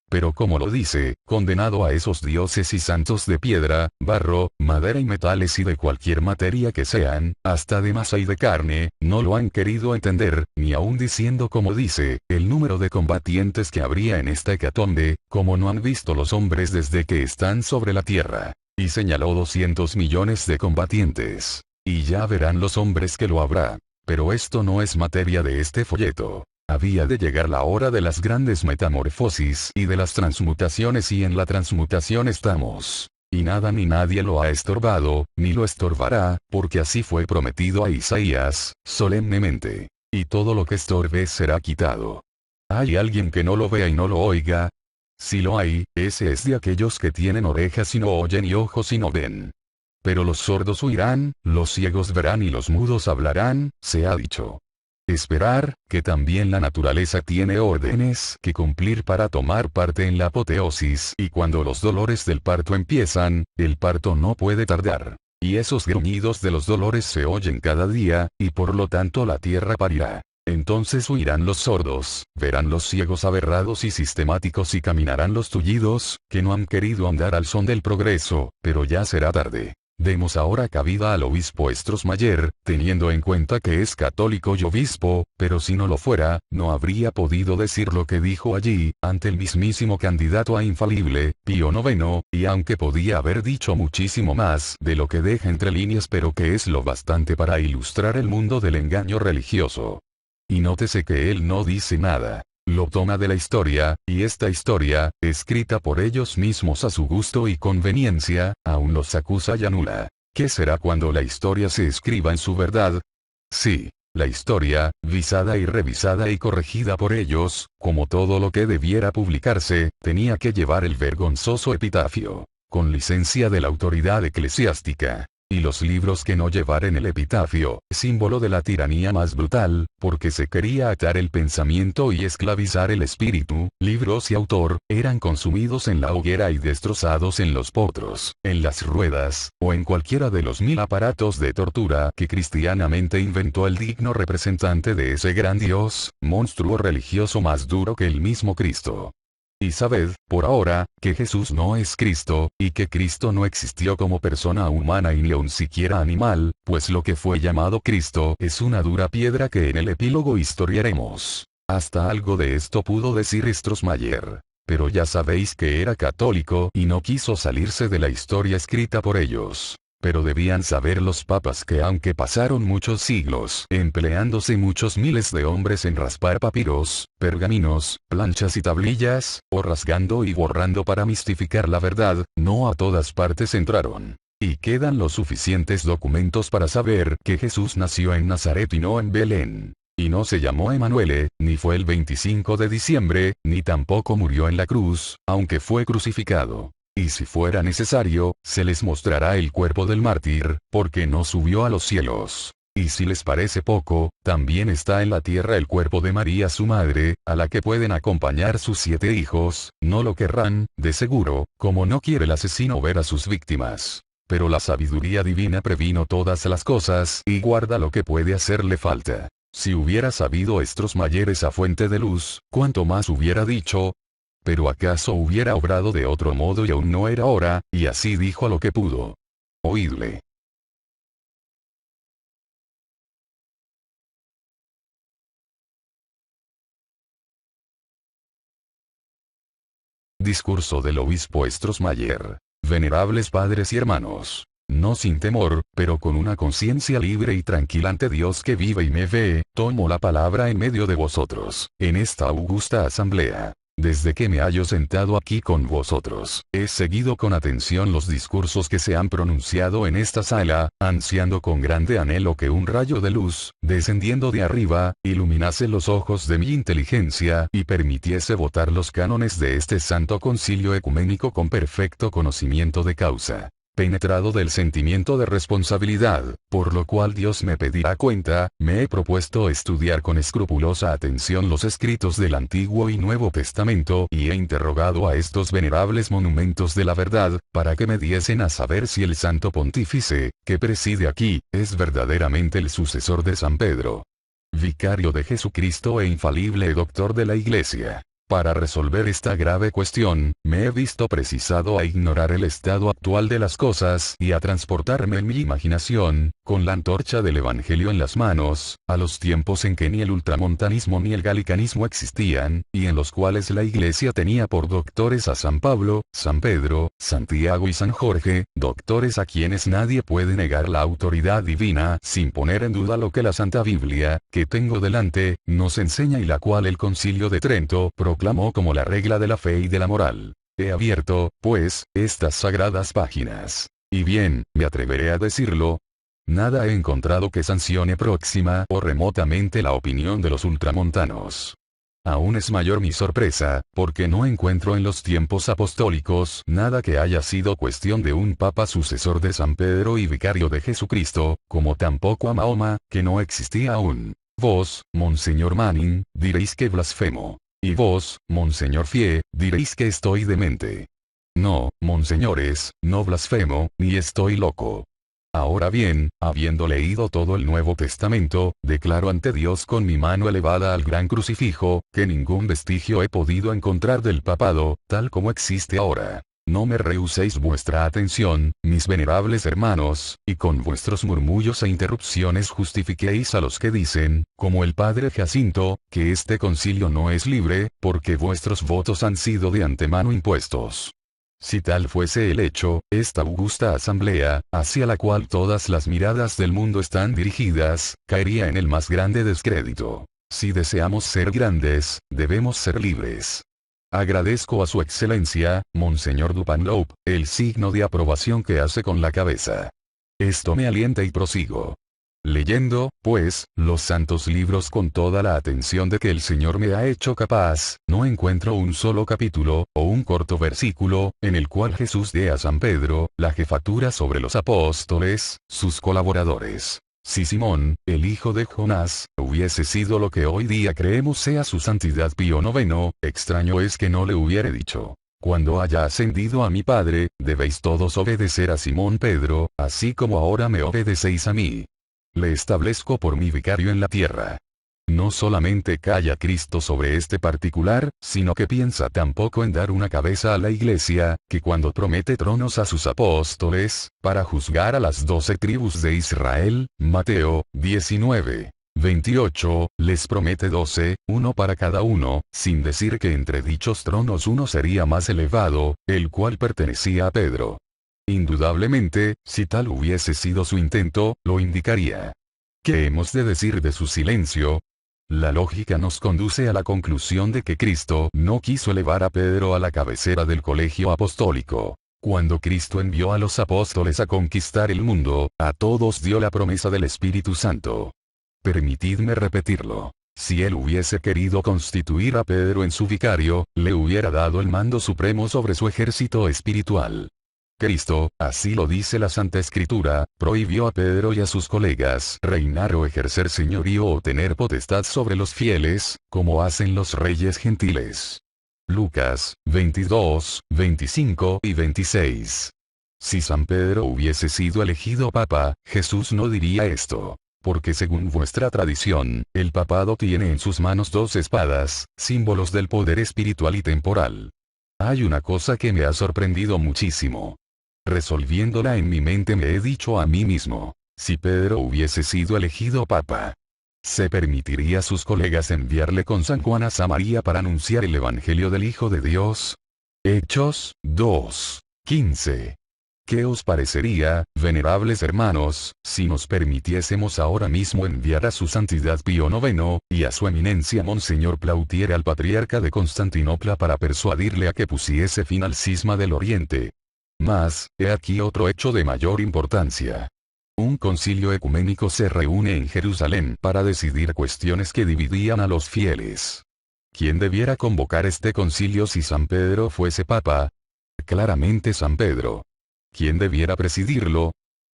Pero como lo dice, condenado a esos dioses y santos de piedra, barro, madera y metales y de cualquier materia que sean, hasta de masa y de carne, no lo han querido entender, ni aun diciendo como dice, el número de combatientes que habría en esta hecatombe, como no han visto los hombres desde que están sobre la tierra. Y señaló 200 millones de combatientes. Y ya verán los hombres que lo habrá. Pero esto no es materia de este folleto. Había de llegar la hora de las grandes metamorfosis y de las transmutaciones, y en la transmutación estamos. Y nada ni nadie lo ha estorbado, ni lo estorbará, porque así fue prometido a Isaías, solemnemente. Y todo lo que estorbe será quitado. ¿Hay alguien que no lo vea y no lo oiga? Si lo hay, ese es de aquellos que tienen orejas y no oyen y ojos y no ven. Pero los sordos huirán, los ciegos verán y los mudos hablarán, se ha dicho. Esperar, que también la naturaleza tiene órdenes que cumplir para tomar parte en la apoteosis, y cuando los dolores del parto empiezan, el parto no puede tardar. Y esos gruñidos de los dolores se oyen cada día, y por lo tanto la tierra parirá. Entonces huirán los sordos, verán los ciegos aberrados y sistemáticos, y caminarán los tullidos, que no han querido andar al son del progreso, pero ya será tarde. Demos ahora cabida al obispo Strossmayer, teniendo en cuenta que es católico y obispo, pero si no lo fuera, no habría podido decir lo que dijo allí, ante el mismísimo candidato a infalible, Pío IX, y aunque podía haber dicho muchísimo más de lo que deja entre líneas, pero que es lo bastante para ilustrar el mundo del engaño religioso. Y nótese que él no dice nada. Lo toma de la historia, y esta historia, escrita por ellos mismos a su gusto y conveniencia, aún los acusa y anula. ¿Qué será cuando la historia se escriba en su verdad? Sí, la historia, visada y revisada y corregida por ellos, como todo lo que debiera publicarse, tenía que llevar el vergonzoso epitafio, con licencia de la autoridad eclesiástica. Y los libros que no llevaren el epitafio, símbolo de la tiranía más brutal, porque se quería atar el pensamiento y esclavizar el espíritu, libros y autor, eran consumidos en la hoguera y destrozados en los potros, en las ruedas, o en cualquiera de los 1000 aparatos de tortura que cristianamente inventó el digno representante de ese gran Dios, monstruo religioso más duro que el mismo Cristo. Y sabed, por ahora, que Jesús no es Cristo, y que Cristo no existió como persona humana y ni aun siquiera animal, pues lo que fue llamado Cristo es una dura piedra que en el epílogo historiaremos. Hasta algo de esto pudo decir Strossmayer. Pero ya sabéis que era católico y no quiso salirse de la historia escrita por ellos. Pero debían saber los papas que aunque pasaron muchos siglos empleándose muchos miles de hombres en raspar papiros, pergaminos, planchas y tablillas, o rasgando y borrando para mistificar la verdad, no a todas partes entraron. Y quedan los suficientes documentos para saber que Jesús nació en Nazaret y no en Belén. Y no se llamó Emanuele, ni fue el 25 de diciembre, ni tampoco murió en la cruz, aunque fue crucificado. Y si fuera necesario, se les mostrará el cuerpo del mártir, porque no subió a los cielos. Y si les parece poco, también está en la tierra el cuerpo de María su madre, a la que pueden acompañar sus 7 hijos, no lo querrán, de seguro, como no quiere el asesino ver a sus víctimas. Pero la sabiduría divina previno todas las cosas y guarda lo que puede hacerle falta. Si hubiera sabido Strossmayer esa fuente de luz, ¿cuánto más hubiera dicho? Pero acaso hubiera obrado de otro modo y aún no era hora, y así dijo a lo que pudo. Oídle. Discurso del obispo Strossmayer. Venerables padres y hermanos. No sin temor, pero con una conciencia libre y tranquila ante Dios que vive y me ve, tomo la palabra en medio de vosotros, en esta augusta asamblea. Desde que me hallo sentado aquí con vosotros, he seguido con atención los discursos que se han pronunciado en esta sala, ansiando con grande anhelo que un rayo de luz, descendiendo de arriba, iluminase los ojos de mi inteligencia y permitiese votar los cánones de este santo concilio ecuménico con perfecto conocimiento de causa. Penetrado del sentimiento de responsabilidad, por lo cual Dios me pedirá cuenta, me he propuesto estudiar con escrupulosa atención los escritos del Antiguo y Nuevo Testamento y he interrogado a estos venerables monumentos de la verdad, para que me diesen a saber si el Santo Pontífice, que preside aquí, es verdaderamente el sucesor de San Pedro, vicario de Jesucristo e infalible doctor de la Iglesia. Para resolver esta grave cuestión, me he visto precisado a ignorar el estado actual de las cosas y a transportarme en mi imaginación, con la antorcha del Evangelio en las manos, a los tiempos en que ni el ultramontanismo ni el galicanismo existían, y en los cuales la Iglesia tenía por doctores a San Pablo, San Pedro, Santiago y San Jorge, doctores a quienes nadie puede negar la autoridad divina sin poner en duda lo que la Santa Biblia, que tengo delante, nos enseña y la cual el Concilio de Trento proclamó como la regla de la fe y de la moral. He abierto, pues, estas sagradas páginas. Y bien, me atreveré a decirlo, nada he encontrado que sancione próxima o remotamente la opinión de los ultramontanos. Aún es mayor mi sorpresa, porque no encuentro en los tiempos apostólicos nada que haya sido cuestión de un papa sucesor de San Pedro y vicario de Jesucristo, como tampoco a Mahoma, que no existía aún. Vos, Monseñor Manning, diréis que blasfemo. Y vos, Monseñor Fie, diréis que estoy demente. No, monseñores, no blasfemo, ni estoy loco. Ahora bien, habiendo leído todo el Nuevo Testamento, declaro ante Dios con mi mano elevada al gran crucifijo, que ningún vestigio he podido encontrar del papado, tal como existe ahora. No me rehuséis vuestra atención, mis venerables hermanos, y con vuestros murmullos e interrupciones justifiquéis a los que dicen, como el padre Jacinto, que este concilio no es libre, porque vuestros votos han sido de antemano impuestos. Si tal fuese el hecho, esta augusta asamblea, hacia la cual todas las miradas del mundo están dirigidas, caería en el más grande descrédito. Si deseamos ser grandes, debemos ser libres. Agradezco a su excelencia, Monseñor Dupanloup, el signo de aprobación que hace con la cabeza. Esto me alienta y prosigo. Leyendo, pues, los santos libros con toda la atención de que el Señor me ha hecho capaz, no encuentro un solo capítulo, o un corto versículo, en el cual Jesús dé a San Pedro, la jefatura sobre los apóstoles, sus colaboradores. Si Simón, el hijo de Jonás, hubiese sido lo que hoy día creemos sea su santidad Pío IX, extraño es que no le hubiere dicho: cuando haya ascendido a mi Padre, debéis todos obedecer a Simón Pedro, así como ahora me obedecéis a mí. Le establezco por mi vicario en la tierra. No solamente calla Cristo sobre este particular, sino que piensa tampoco en dar una cabeza a la Iglesia, que cuando promete tronos a sus apóstoles, para juzgar a las 12 tribus de Israel, Mateo 19, 28, les promete 12, uno para cada uno, sin decir que entre dichos tronos uno sería más elevado, el cual pertenecía a Pedro. Indudablemente, si tal hubiese sido su intento, lo indicaría. ¿Qué hemos de decir de su silencio? La lógica nos conduce a la conclusión de que Cristo no quiso elevar a Pedro a la cabecera del colegio apostólico. Cuando Cristo envió a los apóstoles a conquistar el mundo, a todos dio la promesa del Espíritu Santo. Permitidme repetirlo. Si él hubiese querido constituir a Pedro en su vicario, le hubiera dado el mando supremo sobre su ejército espiritual. Cristo, así lo dice la Santa Escritura, prohibió a Pedro y a sus colegas reinar o ejercer señorío o tener potestad sobre los fieles, como hacen los reyes gentiles. Lucas, 22, 25 y 26. Si San Pedro hubiese sido elegido papa, Jesús no diría esto. Porque según vuestra tradición, el papado tiene en sus manos dos espadas, símbolos del poder espiritual y temporal. Hay una cosa que me ha sorprendido muchísimo. Resolviéndola en mi mente me he dicho a mí mismo, si Pedro hubiese sido elegido papa, ¿se permitiría a sus colegas enviarle con San Juan a Samaria para anunciar el Evangelio del Hijo de Dios? Hechos, 2, 15. ¿Qué os parecería, venerables hermanos, si nos permitiésemos ahora mismo enviar a su Santidad Pío IX, y a su Eminencia Monseñor Plautier al Patriarca de Constantinopla para persuadirle a que pusiese fin al cisma del Oriente? Mas, he aquí otro hecho de mayor importancia. Un concilio ecuménico se reúne en Jerusalén para decidir cuestiones que dividían a los fieles. ¿Quién debiera convocar este concilio si San Pedro fuese papa? Claramente San Pedro. ¿Quién debiera presidirlo?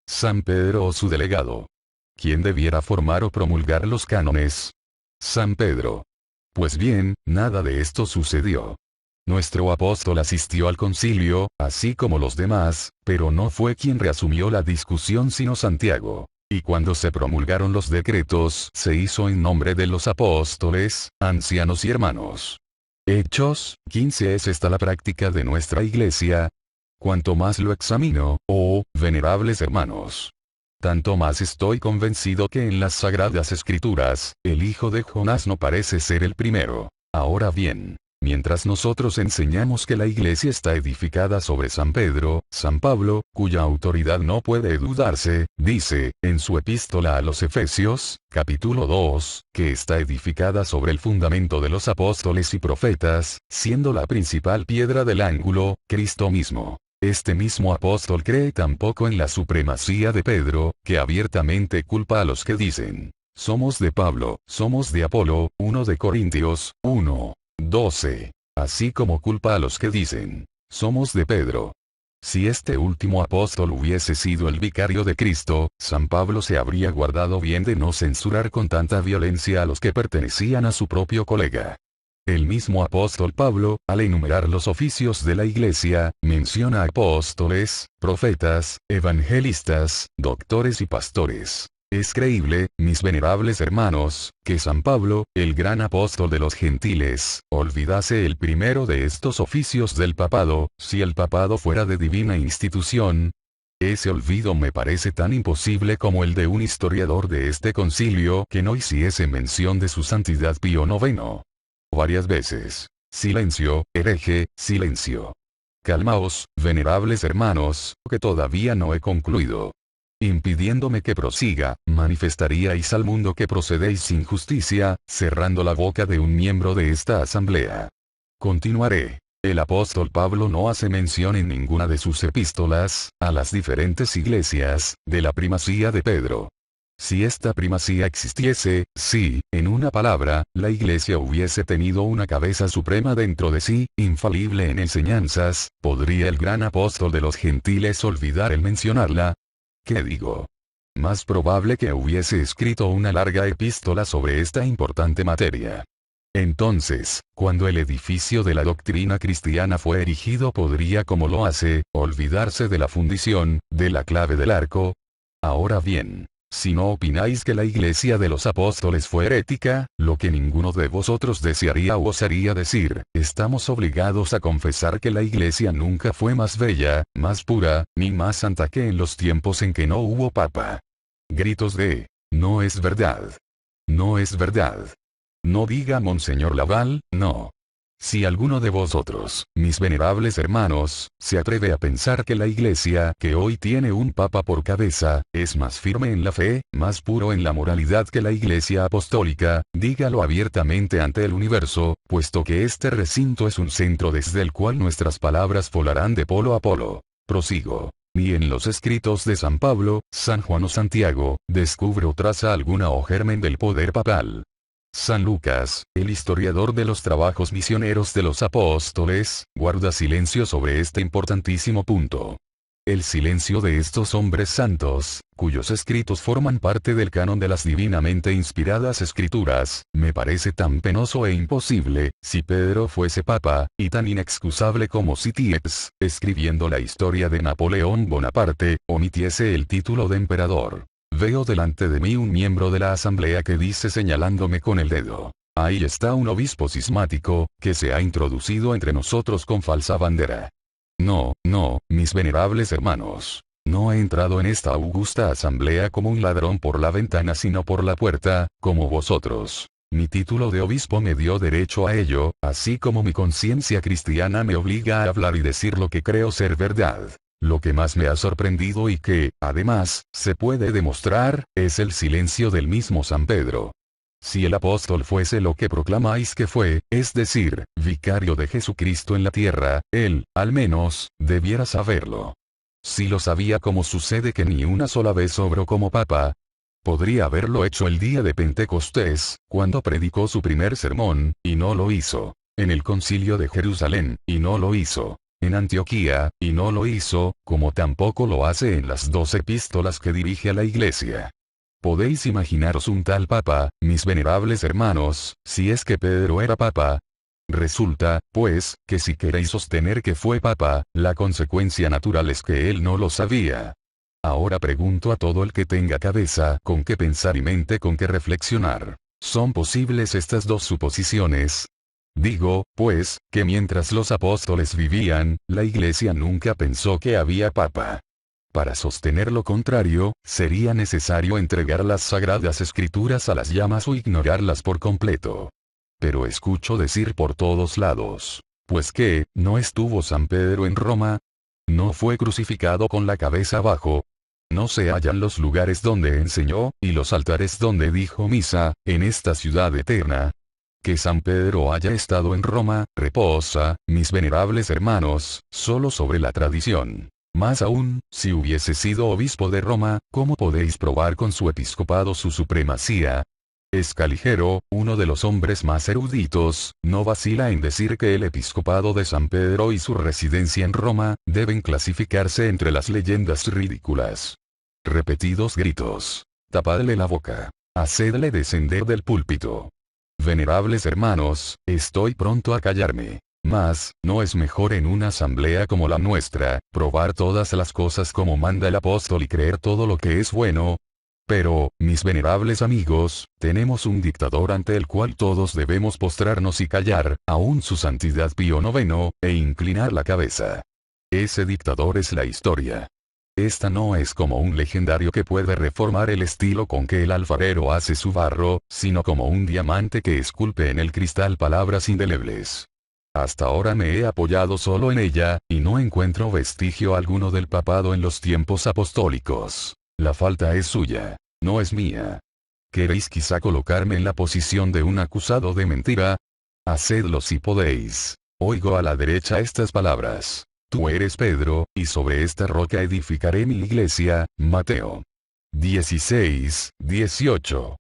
San Pedro o su delegado. ¿Quién debiera formar o promulgar los cánones? San Pedro. Pues bien, nada de esto sucedió. Nuestro apóstol asistió al concilio, así como los demás, pero no fue quien reasumió la discusión sino Santiago. Y cuando se promulgaron los decretos, se hizo en nombre de los apóstoles, ancianos y hermanos. Hechos, 15. ¿Es esta la práctica de nuestra Iglesia? Cuanto más lo examino, oh, venerables hermanos, tanto más estoy convencido que en las Sagradas Escrituras, el hijo de Jonás no parece ser el primero. Ahora bien, mientras nosotros enseñamos que la Iglesia está edificada sobre San Pedro, San Pablo, cuya autoridad no puede dudarse, dice, en su epístola a los Efesios, capítulo 2, que está edificada sobre el fundamento de los apóstoles y profetas, siendo la principal piedra del ángulo, Cristo mismo. Este mismo apóstol cree tampoco en la supremacía de Pedro, que abiertamente culpa a los que dicen, somos de Pablo, somos de Apolo, 1 de Corintios, 1, 12, así como culpa a los que dicen, somos de Pedro. Si este último apóstol hubiese sido el vicario de Cristo, San Pablo se habría guardado bien de no censurar con tanta violencia a los que pertenecían a su propio colega. El mismo apóstol Pablo, al enumerar los oficios de la Iglesia, menciona apóstoles, profetas, evangelistas, doctores y pastores. Es creíble, mis venerables hermanos, que San Pablo, el gran apóstol de los gentiles, olvidase el primero de estos oficios del papado, si el papado fuera de divina institución. Ese olvido me parece tan imposible como el de un historiador de este concilio que no hiciese mención de su santidad Pío IX. Varias veces. Silencio, hereje, silencio. Calmaos, venerables hermanos, que todavía no he concluido. Impidiéndome que prosiga, manifestaríais al mundo que procedéis sin justicia, cerrando la boca de un miembro de esta asamblea. Continuaré. El apóstol Pablo no hace mención en ninguna de sus epístolas, a las diferentes iglesias, de la primacía de Pedro. Si esta primacía existiese, si, en una palabra, la Iglesia hubiese tenido una cabeza suprema dentro de sí, infalible en enseñanzas, ¿podría el gran apóstol de los gentiles olvidar el mencionarla? ¿Qué digo? Más probable que hubiese escrito una larga epístola sobre esta importante materia. Entonces, cuando el edificio de la doctrina cristiana fue erigido podría, como lo hace, olvidarse de la fundición, de la clave del arco. Ahora bien, si no opináis que la Iglesia de los apóstoles fue herética, lo que ninguno de vosotros desearía o osaría decir, estamos obligados a confesar que la Iglesia nunca fue más bella, más pura, ni más santa que en los tiempos en que no hubo papa. Gritos de, no es verdad. No es verdad. No diga Monseñor Laval, no. Si alguno de vosotros, mis venerables hermanos, se atreve a pensar que la Iglesia que hoy tiene un papa por cabeza, es más firme en la fe, más puro en la moralidad que la Iglesia apostólica, dígalo abiertamente ante el universo, puesto que este recinto es un centro desde el cual nuestras palabras volarán de polo a polo. Prosigo. Ni en los escritos de San Pablo, San Juan o Santiago, descubre o traza alguna o germen del poder papal. San Lucas, el historiador de los trabajos misioneros de los apóstoles, guarda silencio sobre este importantísimo punto. El silencio de estos hombres santos, cuyos escritos forman parte del canon de las divinamente inspiradas escrituras, me parece tan penoso e imposible, si Pedro fuese papa, y tan inexcusable como si Thiers, escribiendo la historia de Napoleón Bonaparte, omitiese el título de emperador. Veo delante de mí un miembro de la asamblea que dice señalándome con el dedo: ahí está un obispo cismático, que se ha introducido entre nosotros con falsa bandera. No, mis venerables hermanos. No he entrado en esta augusta asamblea como un ladrón por la ventana sino por la puerta, como vosotros. Mi título de obispo me dio derecho a ello, así como mi conciencia cristiana me obliga a hablar y decir lo que creo ser verdad. Lo que más me ha sorprendido y que, además, se puede demostrar, es el silencio del mismo San Pedro. Si el apóstol fuese lo que proclamáis que fue, es decir, vicario de Jesucristo en la tierra, él, al menos, debiera saberlo. Si lo sabía, ¿cómo sucede que ni una sola vez obró como papa? Podría haberlo hecho el día de Pentecostés, cuando predicó su primer sermón, y no lo hizo. En el concilio de Jerusalén, y no lo hizo. En Antioquía, y no lo hizo, como tampoco lo hace en las 2 epístolas que dirige a la Iglesia. ¿Podéis imaginaros un tal papa, mis venerables hermanos, si es que Pedro era papa? Resulta, pues, que si queréis sostener que fue papa, la consecuencia natural es que él no lo sabía. Ahora pregunto a todo el que tenga cabeza con qué pensar y mente con qué reflexionar: ¿son posibles estas dos suposiciones? Digo, pues, que mientras los apóstoles vivían, la Iglesia nunca pensó que había papa. Para sostener lo contrario, sería necesario entregar las sagradas escrituras a las llamas o ignorarlas por completo. Pero escucho decir por todos lados: pues que, ¿no estuvo San Pedro en Roma? ¿No fue crucificado con la cabeza abajo? ¿No se hallan los lugares donde enseñó, y los altares donde dijo misa, en esta ciudad eterna? Que San Pedro haya estado en Roma, reposa, mis venerables hermanos, solo sobre la tradición. Más aún, si hubiese sido obispo de Roma, ¿cómo podéis probar con su episcopado su supremacía? Escaligero, uno de los hombres más eruditos, no vacila en decir que el episcopado de San Pedro y su residencia en Roma, deben clasificarse entre las leyendas ridículas. Repetidos gritos: tapadle la boca. Hacedle descender del púlpito. Venerables hermanos, estoy pronto a callarme. Mas, ¿no es mejor en una asamblea como la nuestra, probar todas las cosas como manda el apóstol y creer todo lo que es bueno? Pero, mis venerables amigos, tenemos un dictador ante el cual todos debemos postrarnos y callar, aun su santidad Pío IX, e inclinar la cabeza. Ese dictador es la historia. Esta no es como un legendario que puede reformar el estilo con que el alfarero hace su barro, sino como un diamante que esculpe en el cristal palabras indelebles. Hasta ahora me he apoyado solo en ella, y no encuentro vestigio alguno del papado en los tiempos apostólicos. La falta es suya, no es mía. ¿Queréis quizá colocarme en la posición de un acusado de mentira? Hacedlo si podéis. Oigo a la derecha estas palabras: tú eres Pedro, y sobre esta roca edificaré mi iglesia. Mateo 16:18.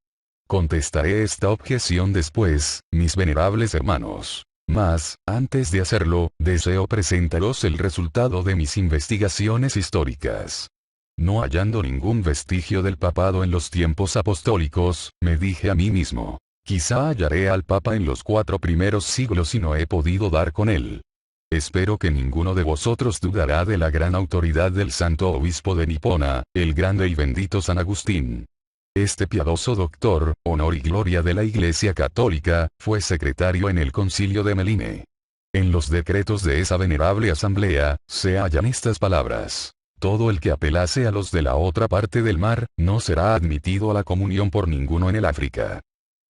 Contestaré esta objeción después, mis venerables hermanos. Mas, antes de hacerlo, deseo presentaros el resultado de mis investigaciones históricas. No hallando ningún vestigio del papado en los tiempos apostólicos, me dije a mí mismo: quizá hallaré al papa en los 4 primeros siglos y no he podido dar con él. Espero que ninguno de vosotros dudará de la gran autoridad del santo obispo de Nipona, el grande y bendito San Agustín. Este piadoso doctor, honor y gloria de la Iglesia Católica, fue secretario en el Concilio de Meline. En los decretos de esa venerable asamblea, se hallan estas palabras: todo el que apelase a los de la otra parte del mar, no será admitido a la comunión por ninguno en el África.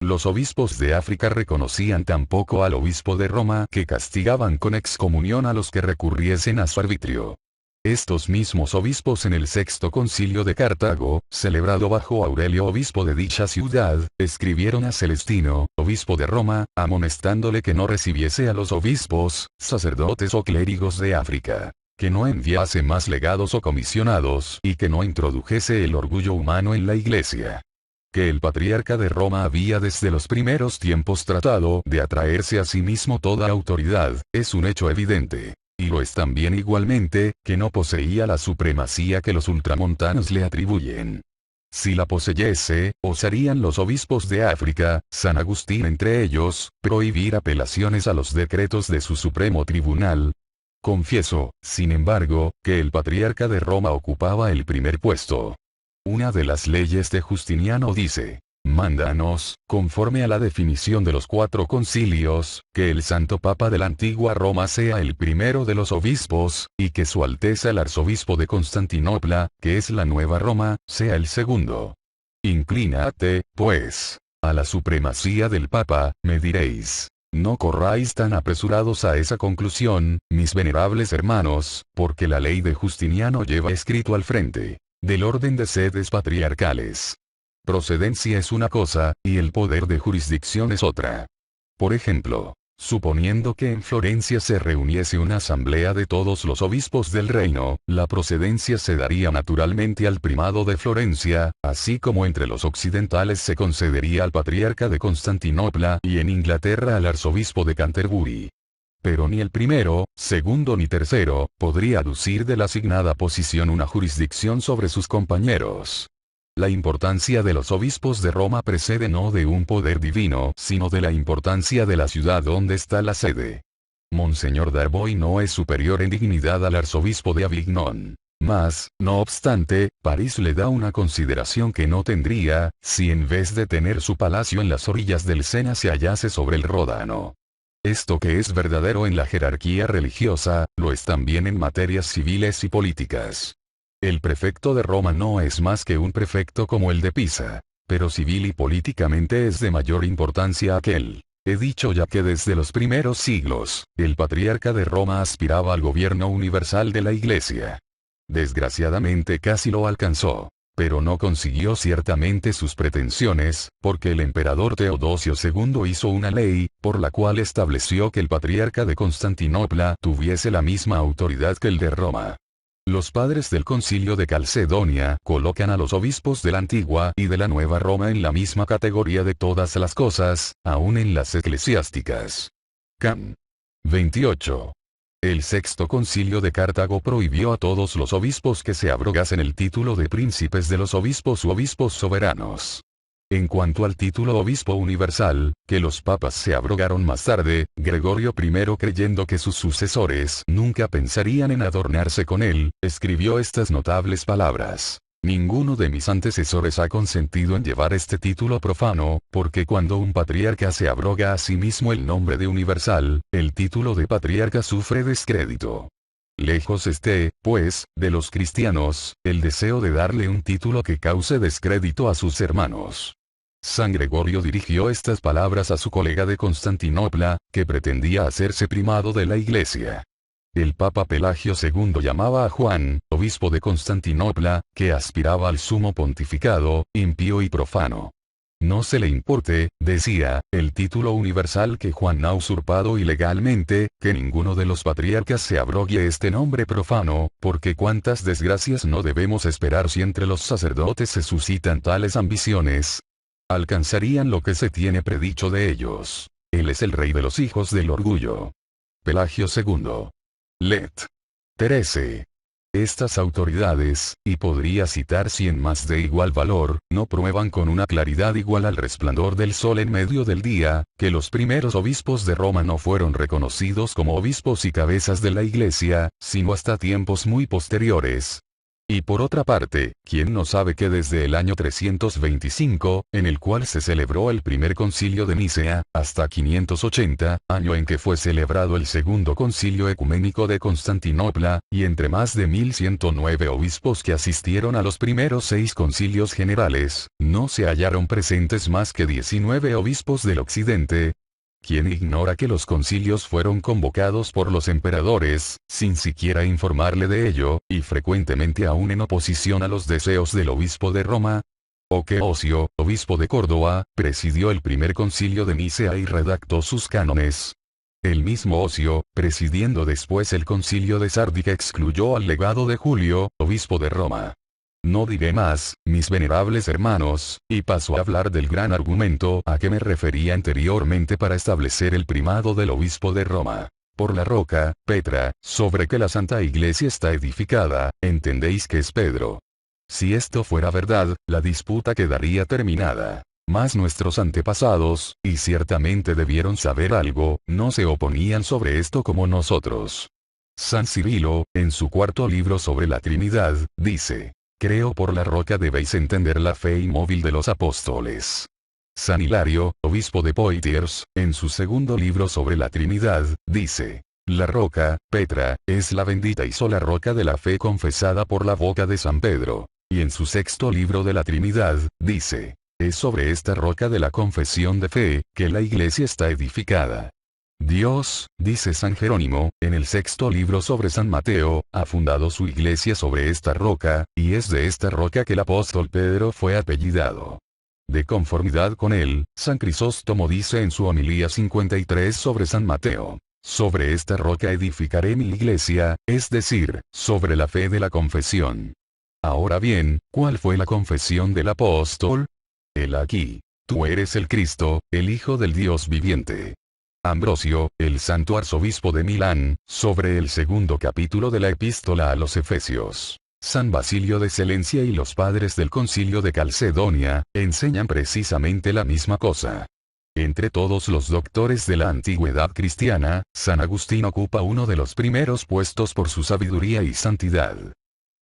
Los obispos de África reconocían tampoco al obispo de Roma que castigaban con excomunión a los que recurriesen a su arbitrio. Estos mismos obispos en el Sexto Concilio de Cartago, celebrado bajo Aurelio obispo de dicha ciudad, escribieron a Celestino, obispo de Roma, amonestándole que no recibiese a los obispos, sacerdotes o clérigos de África, que no enviase más legados o comisionados y que no introdujese el orgullo humano en la Iglesia. Que el patriarca de Roma había desde los primeros tiempos tratado de atraerse a sí mismo toda autoridad, es un hecho evidente. Y lo es también igualmente, que no poseía la supremacía que los ultramontanos le atribuyen. Si la poseyese, osarían los obispos de África, San Agustín entre ellos, prohibir apelaciones a los decretos de su supremo tribunal. Confieso, sin embargo, que el patriarca de Roma ocupaba el primer puesto. Una de las leyes de Justiniano dice: mándanos, conforme a la definición de los 4 concilios, que el Santo Papa de la antigua Roma sea el primero de los obispos, y que su Alteza el Arzobispo de Constantinopla, que es la Nueva Roma, sea el segundo. Inclínate, pues, a la supremacía del Papa, me diréis. No corráis tan apresurados a esa conclusión, mis venerables hermanos, porque la ley de Justiniano lleva escrito al frente, del orden de sedes patriarcales. Procedencia es una cosa, y el poder de jurisdicción es otra. Por ejemplo, suponiendo que en Florencia se reuniese una asamblea de todos los obispos del reino, la procedencia se daría naturalmente al primado de Florencia, así como entre los occidentales se concedería al patriarca de Constantinopla y en Inglaterra al arzobispo de Canterbury. Pero ni el primero, segundo ni tercero, podría aducir de la asignada posición una jurisdicción sobre sus compañeros. La importancia de los obispos de Roma precede no de un poder divino, sino de la importancia de la ciudad donde está la sede. Monseñor Darboy no es superior en dignidad al arzobispo de Avignon. Mas, no obstante, París le da una consideración que no tendría, si en vez de tener su palacio en las orillas del Sena se hallase sobre el Ródano. Esto que es verdadero en la jerarquía religiosa, lo es también en materias civiles y políticas. El prefecto de Roma no es más que un prefecto como el de Pisa, pero civil y políticamente es de mayor importancia aquel. He dicho ya que desde los primeros siglos, el patriarca de Roma aspiraba al gobierno universal de la Iglesia. Desgraciadamente casi lo alcanzó, pero no consiguió ciertamente sus pretensiones, porque el emperador Teodosio II hizo una ley, por la cual estableció que el patriarca de Constantinopla tuviese la misma autoridad que el de Roma. Los padres del Concilio de Calcedonia colocan a los obispos de la antigua y de la Nueva Roma en la misma categoría de todas las cosas, aun en las eclesiásticas. Can. 28. El Sexto Concilio de Cartago prohibió a todos los obispos que se abrogasen el título de príncipes de los obispos u obispos soberanos. En cuanto al título obispo universal, que los papas se abrogaron más tarde, Gregorio I, creyendo que sus sucesores nunca pensarían en adornarse con él, escribió estas notables palabras: ninguno de mis antecesores ha consentido en llevar este título profano, porque cuando un patriarca se abroga a sí mismo el nombre de universal, el título de patriarca sufre descrédito. Lejos esté, pues, de los cristianos, el deseo de darle un título que cause descrédito a sus hermanos. San Gregorio dirigió estas palabras a su colega de Constantinopla, que pretendía hacerse primado de la Iglesia. El Papa Pelagio II llamaba a Juan, obispo de Constantinopla, que aspiraba al sumo pontificado, impío y profano. No se le importe, decía, el título universal que Juan ha usurpado ilegalmente, que ninguno de los patriarcas se abrogue este nombre profano, porque cuántas desgracias no debemos esperar si entre los sacerdotes se suscitan tales ambiciones. Alcanzarían lo que se tiene predicho de ellos. Él es el rey de los hijos del orgullo. Pelagio II. Let. 13. Estas autoridades, y podría citar 100 más de igual valor, no prueban con una claridad igual al resplandor del sol en medio del día, que los primeros obispos de Roma no fueron reconocidos como obispos y cabezas de la Iglesia, sino hasta tiempos muy posteriores. Y por otra parte, ¿quién no sabe que desde el año 325, en el cual se celebró el primer concilio de Nicea, hasta 580, año en que fue celebrado el segundo concilio ecuménico de Constantinopla, y entre más de 1109 obispos que asistieron a los primeros 6 concilios generales, no se hallaron presentes más que 19 obispos del occidente? ¿Quién ignora que los concilios fueron convocados por los emperadores, sin siquiera informarle de ello, y frecuentemente aún en oposición a los deseos del obispo de Roma? ¿O que Ocio, obispo de Córdoba, presidió el primer concilio de Nicea y redactó sus cánones? El mismo Ocio, presidiendo después el concilio de Sárdica, excluyó al legado de Julio, obispo de Roma. No diré más, mis venerables hermanos, y paso a hablar del gran argumento a que me refería anteriormente para establecer el primado del obispo de Roma. Por la roca, Petra, sobre que la Santa Iglesia está edificada, entendéis que es Pedro. Si esto fuera verdad, la disputa quedaría terminada. Mas nuestros antepasados, y ciertamente debieron saber algo, no se oponían sobre esto como nosotros. San Cirilo, en su cuarto libro sobre la Trinidad, dice: creo por la roca debéis entender la fe inmóvil de los apóstoles. San Hilario, obispo de Poitiers, en su segundo libro sobre la Trinidad, dice: la roca, Petra, es la bendita y sola roca de la fe confesada por la boca de San Pedro. Y en su sexto libro de la Trinidad, dice: es sobre esta roca de la confesión de fe, que la Iglesia está edificada. Dios, dice San Jerónimo, en el sexto libro sobre San Mateo, ha fundado su iglesia sobre esta roca, y es de esta roca que el apóstol Pedro fue apellidado. De conformidad con él, San Crisóstomo dice en su homilía 53 sobre San Mateo: sobre esta roca edificaré mi iglesia, es decir, sobre la fe de la confesión. Ahora bien, ¿cuál fue la confesión del apóstol? He aquí: tú eres el Cristo, el Hijo del Dios viviente. Ambrosio, el santo arzobispo de Milán, sobre el segundo capítulo de la epístola a los Efesios. San Basilio de Celencia y los padres del concilio de Calcedonia, enseñan precisamente la misma cosa. Entre todos los doctores de la antigüedad cristiana, San Agustín ocupa uno de los primeros puestos por su sabiduría y santidad.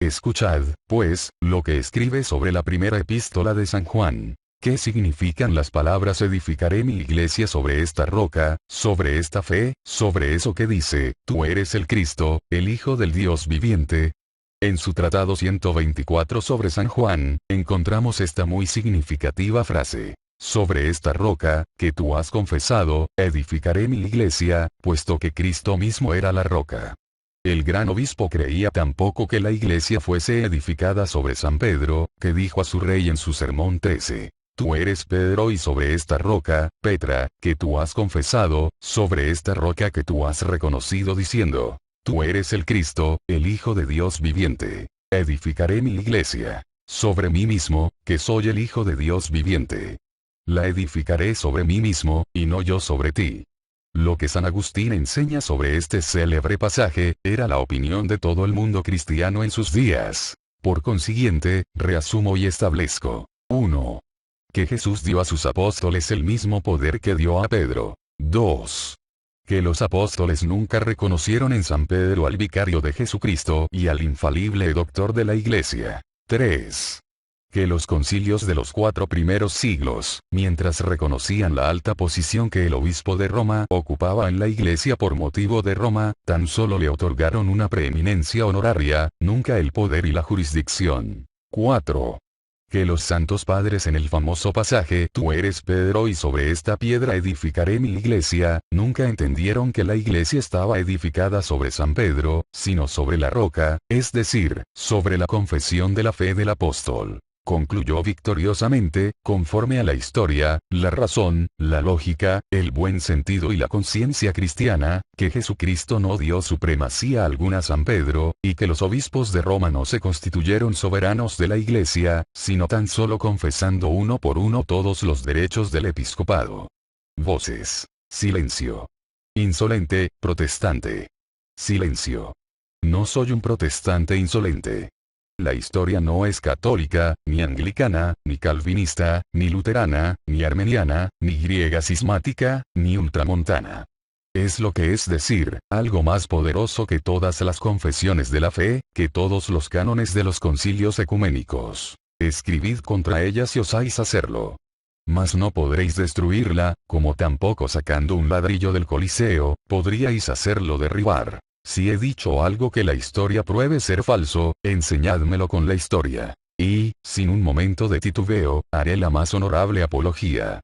Escuchad, pues, lo que escribe sobre la primera epístola de San Juan. ¿Qué significan las palabras edificaré mi iglesia sobre esta roca, sobre esta fe, sobre eso que dice, tú eres el Cristo, el Hijo del Dios viviente? En su tratado 124 sobre San Juan, encontramos esta muy significativa frase: sobre esta roca, que tú has confesado, edificaré mi iglesia, puesto que Cristo mismo era la roca. El gran obispo creía tampoco que la iglesia fuese edificada sobre San Pedro, que dijo a su rey en su sermón 13: tú eres Pedro y sobre esta roca, Petra, que tú has confesado, sobre esta roca que tú has reconocido diciendo, tú eres el Cristo, el Hijo de Dios viviente. Edificaré mi iglesia. Sobre mí mismo, que soy el Hijo de Dios viviente. La edificaré sobre mí mismo, y no yo sobre ti. Lo que San Agustín enseña sobre este célebre pasaje, era la opinión de todo el mundo cristiano en sus días. Por consiguiente, reasumo y establezco. 1. Que Jesús dio a sus apóstoles el mismo poder que dio a Pedro. 2. Que los apóstoles nunca reconocieron en San Pedro al vicario de Jesucristo y al infalible doctor de la Iglesia. 3. Que los concilios de los 4 primeros siglos, mientras reconocían la alta posición que el obispo de Roma ocupaba en la Iglesia por motivo de Roma, tan solo le otorgaron una preeminencia honoraria, nunca el poder y la jurisdicción. 4. Que los santos padres en el famoso pasaje tú eres Pedro y sobre esta piedra edificaré mi iglesia, nunca entendieron que la iglesia estaba edificada sobre San Pedro, sino sobre la roca, es decir, sobre la confesión de la fe del apóstol. Concluyó victoriosamente, conforme a la historia, la razón, la lógica, el buen sentido y la conciencia cristiana, que Jesucristo no dio supremacía alguna a San Pedro, y que los obispos de Roma no se constituyeron soberanos de la Iglesia, sino tan solo confesando uno por uno todos los derechos del episcopado. Voces. Silencio. Insolente, protestante. Silencio. No soy un protestante insolente. La historia no es católica, ni anglicana, ni calvinista, ni luterana, ni armeniana, ni griega cismática, ni ultramontana. Es lo que es decir, algo más poderoso que todas las confesiones de la fe, que todos los cánones de los concilios ecuménicos. Escribid contra ella si osáis hacerlo. Mas no podréis destruirla, como tampoco sacando un ladrillo del Coliseo, podríais hacerlo derribar. Si he dicho algo que la historia pruebe ser falso, enseñádmelo con la historia. Y, sin un momento de titubeo, haré la más honorable apología.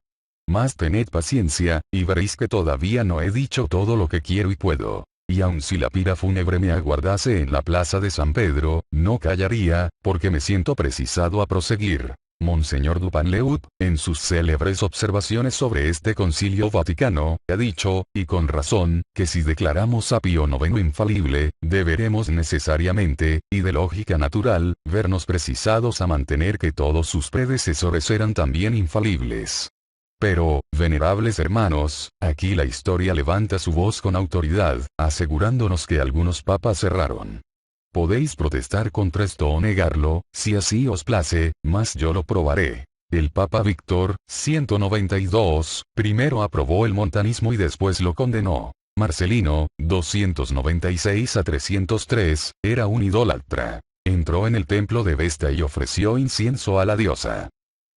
Mas tened paciencia, y veréis que todavía no he dicho todo lo que quiero y puedo. Y aun si la pira fúnebre me aguardase en la plaza de San Pedro, no callaría, porque me siento precisado a proseguir. Monseñor Dupanleut, en sus célebres observaciones sobre este concilio vaticano, ha dicho, y con razón, que si declaramos a Pío IX infalible, deberemos necesariamente, y de lógica natural, vernos precisados a mantener que todos sus predecesores eran también infalibles. Pero, venerables hermanos, aquí la historia levanta su voz con autoridad, asegurándonos que algunos papas erraron. Podéis protestar contra esto o negarlo, si así os place, mas yo lo probaré. El Papa Víctor, 192, primero aprobó el montanismo y después lo condenó. Marcelino, 296 a 303, era un idólatra. Entró en el templo de Vesta y ofreció incienso a la diosa.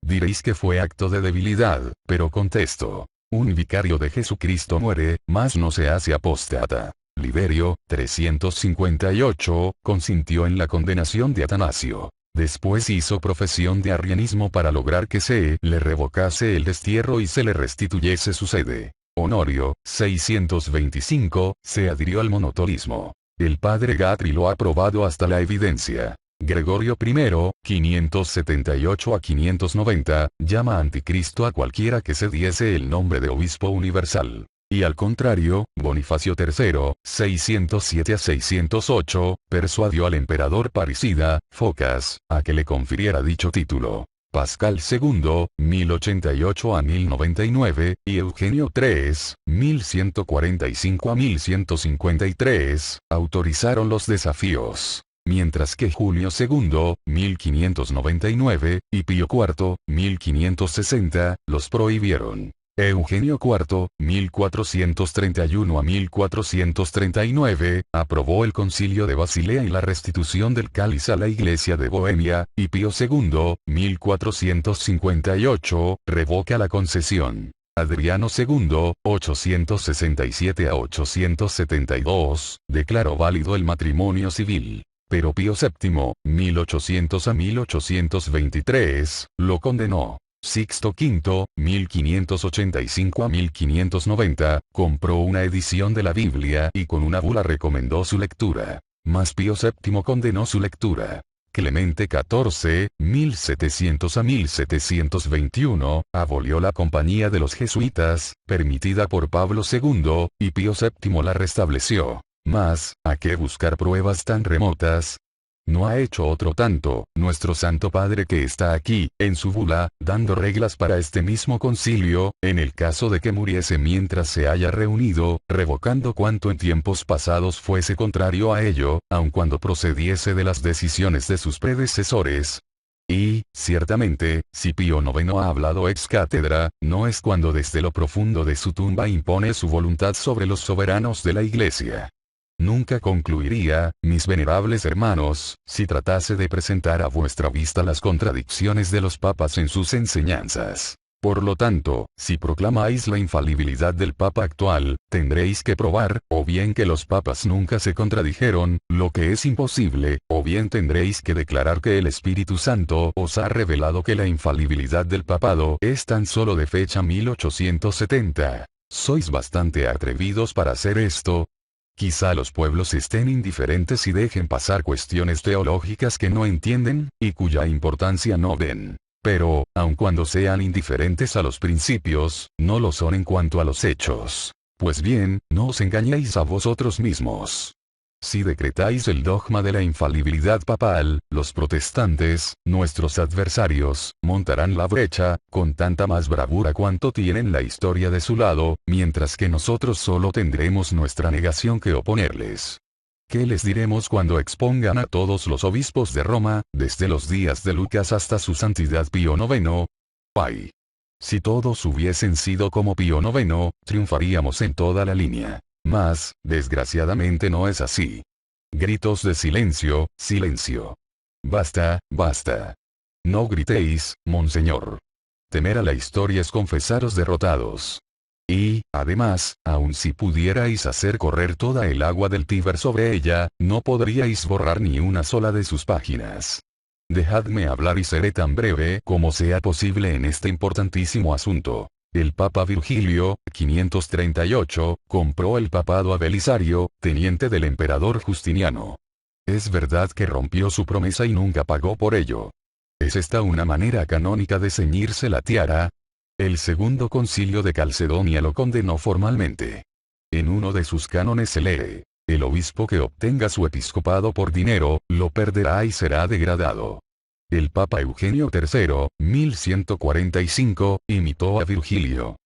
Diréis que fue acto de debilidad, pero contesto. Un vicario de Jesucristo muere, mas no se hace apóstata. Liberio, 358, consintió en la condenación de Atanasio. Después hizo profesión de arrianismo para lograr que se le revocase el destierro y se le restituyese su sede. Honorio, 625, se adhirió al monotolismo. El padre Gatri lo ha probado hasta la evidencia. Gregorio I, 578 a 590, llama anticristo a cualquiera que se diese el nombre de obispo universal. Y al contrario, Bonifacio III, 607 a 608, persuadió al emperador parricida, Focas, a que le confiriera dicho título. Pascal II, 1088 a 1099, y Eugenio III, 1145 a 1153, autorizaron los desafíos. Mientras que Julio II, 1599, y Pío IV, 1560, los prohibieron. Eugenio IV, 1431 a 1439, aprobó el concilio de Basilea y la restitución del cáliz a la iglesia de Bohemia, y Pío II, 1458, revoca la concesión. Adriano II, 867 a 872, declaró válido el matrimonio civil. Pero Pío VII, 1800 a 1823, lo condenó. Sixto V, 1585 a 1590, compró una edición de la Biblia y con una bula recomendó su lectura. Mas Pío VII condenó su lectura. Clemente XIV, 1700 a 1721, abolió la compañía de los jesuitas, permitida por Pablo II, y Pío VII la restableció. Mas, ¿a qué buscar pruebas tan remotas? No ha hecho otro tanto, nuestro Santo Padre que está aquí, en su bula, dando reglas para este mismo concilio, en el caso de que muriese mientras se haya reunido, revocando cuanto en tiempos pasados fuese contrario a ello, aun cuando procediese de las decisiones de sus predecesores. Y, ciertamente, si Pío IX ha hablado ex cátedra, no es cuando desde lo profundo de su tumba impone su voluntad sobre los soberanos de la Iglesia. Nunca concluiría, mis venerables hermanos, si tratase de presentar a vuestra vista las contradicciones de los papas en sus enseñanzas. Por lo tanto, si proclamáis la infalibilidad del papa actual, tendréis que probar, o bien que los papas nunca se contradijeron, lo que es imposible, o bien tendréis que declarar que el Espíritu Santo os ha revelado que la infalibilidad del papado es tan solo de fecha 1870. Sois bastante atrevidos para hacer esto. Quizá los pueblos estén indiferentes y dejen pasar cuestiones teológicas que no entienden, y cuya importancia no ven. Pero, aun cuando sean indiferentes a los principios, no lo son en cuanto a los hechos. Pues bien, no os engañéis a vosotros mismos. Si decretáis el dogma de la infalibilidad papal, los protestantes, nuestros adversarios, montarán la brecha, con tanta más bravura cuanto tienen la historia de su lado, mientras que nosotros solo tendremos nuestra negación que oponerles. ¿Qué les diremos cuando expongan a todos los obispos de Roma, desde los días de Lucas hasta su santidad Pío IX? ¡Ay! Si todos hubiesen sido como Pío IX, triunfaríamos en toda la línea. Mas, desgraciadamente no es así. Gritos de silencio, silencio. Basta, basta. No gritéis, monseñor. Temer a la historia es confesaros derrotados. Y, además, aun si pudierais hacer correr toda el agua del Tíber sobre ella, no podríais borrar ni una sola de sus páginas. Dejadme hablar y seré tan breve como sea posible en este importantísimo asunto. El Papa Virgilio, 538, compró el papado a Belisario, teniente del emperador Justiniano. Es verdad que rompió su promesa y nunca pagó por ello. ¿Es esta una manera canónica de ceñirse la tiara? El segundo concilio de Calcedonia lo condenó formalmente. En uno de sus cánones se lee: el obispo que obtenga su episcopado por dinero, lo perderá y será degradado. El Papa Eugenio III, 1145, imitó a Virgilio.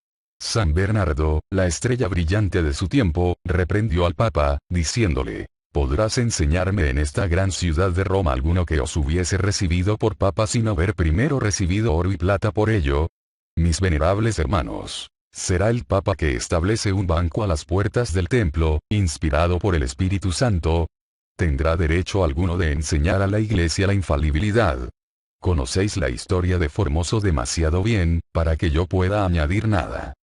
San Bernardo, la estrella brillante de su tiempo, reprendió al Papa, diciéndole: ¿podrás enseñarme en esta gran ciudad de Roma alguno que os hubiese recibido por Papa sin haber primero recibido oro y plata por ello? Mis venerables hermanos, será el Papa que establece un banco a las puertas del templo, inspirado por el Espíritu Santo. ¿Tendrá derecho alguno de enseñar a la Iglesia la infalibilidad? Conocéis la historia de Formoso demasiado bien, para que yo pueda añadir nada.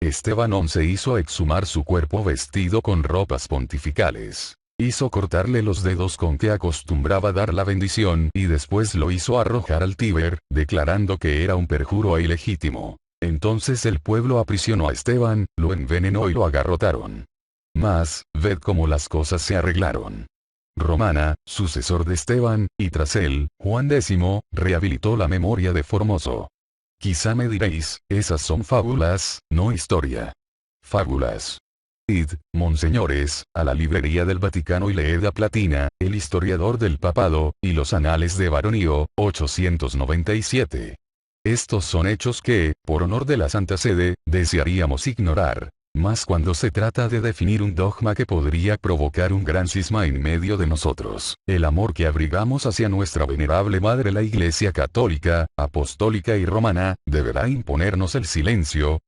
Esteban XI hizo exhumar su cuerpo vestido con ropas pontificales. Hizo cortarle los dedos con que acostumbraba dar la bendición y después lo hizo arrojar al Tíber, declarando que era un perjuro e ilegítimo. Entonces el pueblo aprisionó a Esteban, lo envenenó y lo agarrotaron. Mas, ved cómo las cosas se arreglaron. Romana, sucesor de Esteban, y tras él, Juan X, rehabilitó la memoria de Formoso. Quizá me diréis, esas son fábulas, no historia. Fábulas. Id, monseñores, a la librería del Vaticano y leed a Platina, el historiador del papado, y los anales de Baronio, 897. Estos son hechos que, por honor de la Santa Sede, desearíamos ignorar. Mas cuando se trata de definir un dogma que podría provocar un gran cisma en medio de nosotros, el amor que abrigamos hacia nuestra venerable Madre la Iglesia Católica, Apostólica y Romana, deberá imponernos el silencio.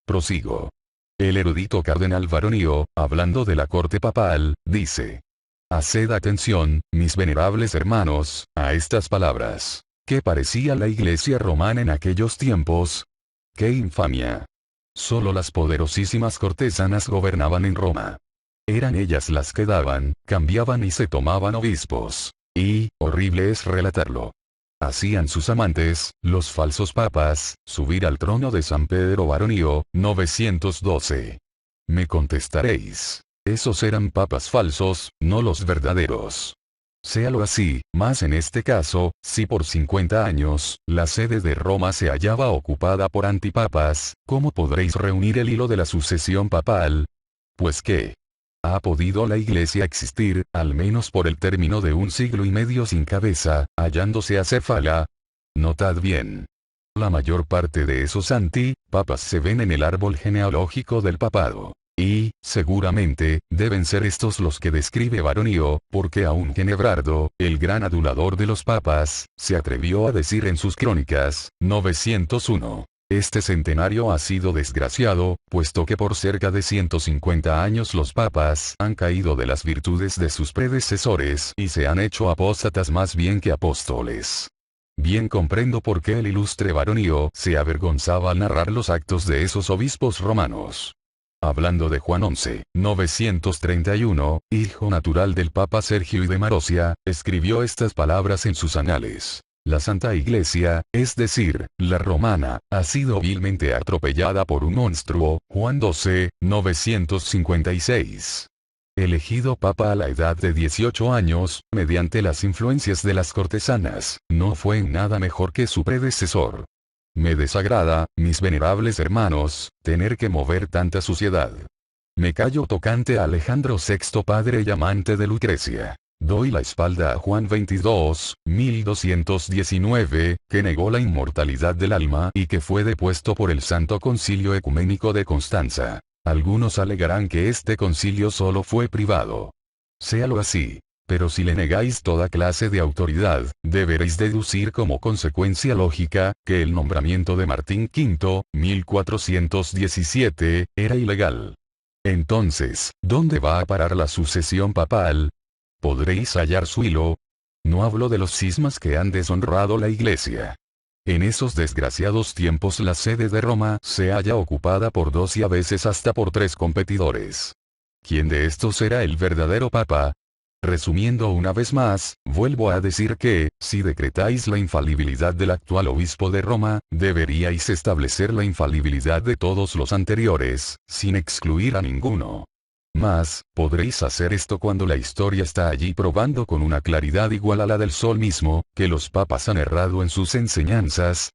Prosigo. El erudito cardenal Baronio, hablando de la corte papal, dice: haced atención, mis venerables hermanos, a estas palabras. ¿Qué parecía la Iglesia romana en aquellos tiempos? ¡Qué infamia! Solo las poderosísimas cortesanas gobernaban en Roma. Eran ellas las que daban, cambiaban y se tomaban obispos. Y, horrible es relatarlo, hacían sus amantes, los falsos papas, subir al trono de San Pedro Baronio, 912. Me contestaréis: esos eran papas falsos, no los verdaderos. Séalo así, mas en este caso, si por 50 años, la sede de Roma se hallaba ocupada por antipapas, ¿cómo podréis reunir el hilo de la sucesión papal? Pues ¿qué? ¿Ha podido la Iglesia existir, al menos por el término de un siglo y medio sin cabeza, hallándose acéfala? Notad bien. La mayor parte de esos antipapas se ven en el árbol genealógico del papado. Y, seguramente, deben ser estos los que describe Baronio, porque aún Genebrardo, el gran adulador de los papas, se atrevió a decir en sus crónicas, 901. Este centenario ha sido desgraciado, puesto que por cerca de 150 años los papas han caído de las virtudes de sus predecesores y se han hecho apóstatas más bien que apóstoles. Bien comprendo por qué el ilustre Baronio se avergonzaba al narrar los actos de esos obispos romanos. Hablando de Juan XI, 931, hijo natural del Papa Sergio y de Marosia, escribió estas palabras en sus anales: la Santa Iglesia, es decir, la romana, ha sido vilmente atropellada por un monstruo. Juan XII, 956. Elegido papa a la edad de 18 años, mediante las influencias de las cortesanas, no fue en nada mejor que su predecesor. Me desagrada, mis venerables hermanos, tener que mover tanta suciedad. Me callo tocante a Alejandro VI, padre y amante de Lucrecia. Doy la espalda a Juan XXII, 1219, que negó la inmortalidad del alma y que fue depuesto por el Santo Concilio Ecuménico de Constanza. Algunos alegarán que este concilio solo fue privado. Séalo así. Pero si le negáis toda clase de autoridad, deberéis deducir como consecuencia lógica, que el nombramiento de Martín V, 1417, era ilegal. Entonces, ¿dónde va a parar la sucesión papal? ¿Podréis hallar su hilo? No hablo de los cismas que han deshonrado la Iglesia. En esos desgraciados tiempos la sede de Roma se halla ocupada por 2 y a veces hasta por 3 competidores. ¿Quién de estos será el verdadero Papa? Resumiendo una vez más, vuelvo a decir que, si decretáis la infalibilidad del actual obispo de Roma, deberíais establecer la infalibilidad de todos los anteriores, sin excluir a ninguno. Mas, podréis hacer esto cuando la historia está allí probando con una claridad igual a la del sol mismo, que los papas han errado en sus enseñanzas.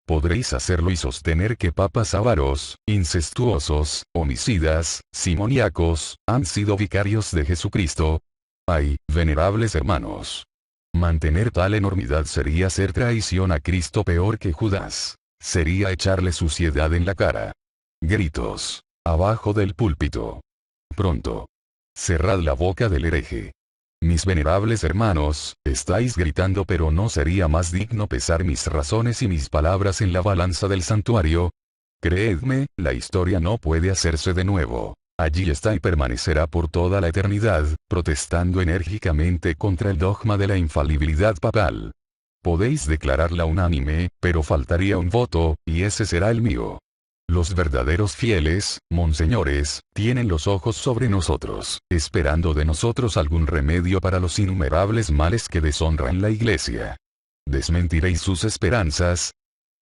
Podréis hacerlo y sostener que papas avaros, incestuosos, homicidas, simoníacos, han sido vicarios de Jesucristo. Ay, venerables hermanos. Mantener tal enormidad sería hacer traición a Cristo peor que Judas. Sería echarle suciedad en la cara. Gritos. Abajo del púlpito. Pronto. Cerrad la boca del hereje. Mis venerables hermanos, estáis gritando, pero ¿no sería más digno pesar mis razones y mis palabras en la balanza del santuario? Creedme, la historia no puede hacerse de nuevo. Allí está y permanecerá por toda la eternidad, protestando enérgicamente contra el dogma de la infalibilidad papal. Podéis declararla unánime, pero faltaría un voto, y ese será el mío. Los verdaderos fieles, monseñores, tienen los ojos sobre nosotros, esperando de nosotros algún remedio para los innumerables males que deshonran la Iglesia. ¿Desmentiréis sus esperanzas?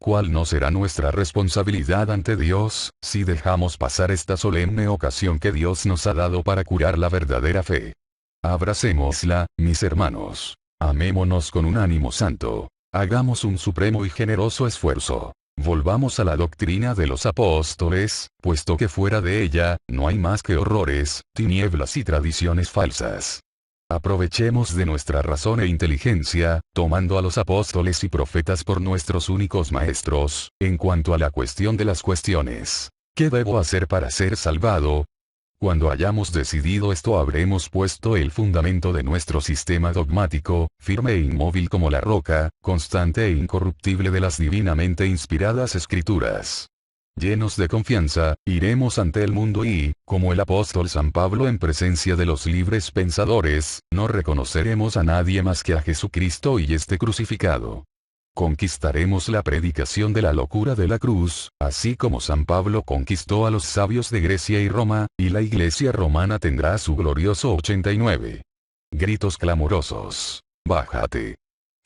¿Cuál no será nuestra responsabilidad ante Dios, si dejamos pasar esta solemne ocasión que Dios nos ha dado para curar la verdadera fe? Abracémosla, mis hermanos. Amémonos con un ánimo santo. Hagamos un supremo y generoso esfuerzo. Volvamos a la doctrina de los apóstoles, puesto que fuera de ella, no hay más que horrores, tinieblas y tradiciones falsas. Aprovechemos de nuestra razón e inteligencia, tomando a los apóstoles y profetas por nuestros únicos maestros, en cuanto a la cuestión de las cuestiones. ¿Qué debo hacer para ser salvado? Cuando hayamos decidido esto, habremos puesto el fundamento de nuestro sistema dogmático, firme e inmóvil como la roca, constante e incorruptible de las divinamente inspiradas escrituras. Llenos de confianza, iremos ante el mundo y, como el apóstol San Pablo en presencia de los libres pensadores, no reconoceremos a nadie más que a Jesucristo y este crucificado. Conquistaremos la predicación de la locura de la cruz, así como San Pablo conquistó a los sabios de Grecia y Roma, y la Iglesia romana tendrá su glorioso 89. Gritos clamorosos. Bájate.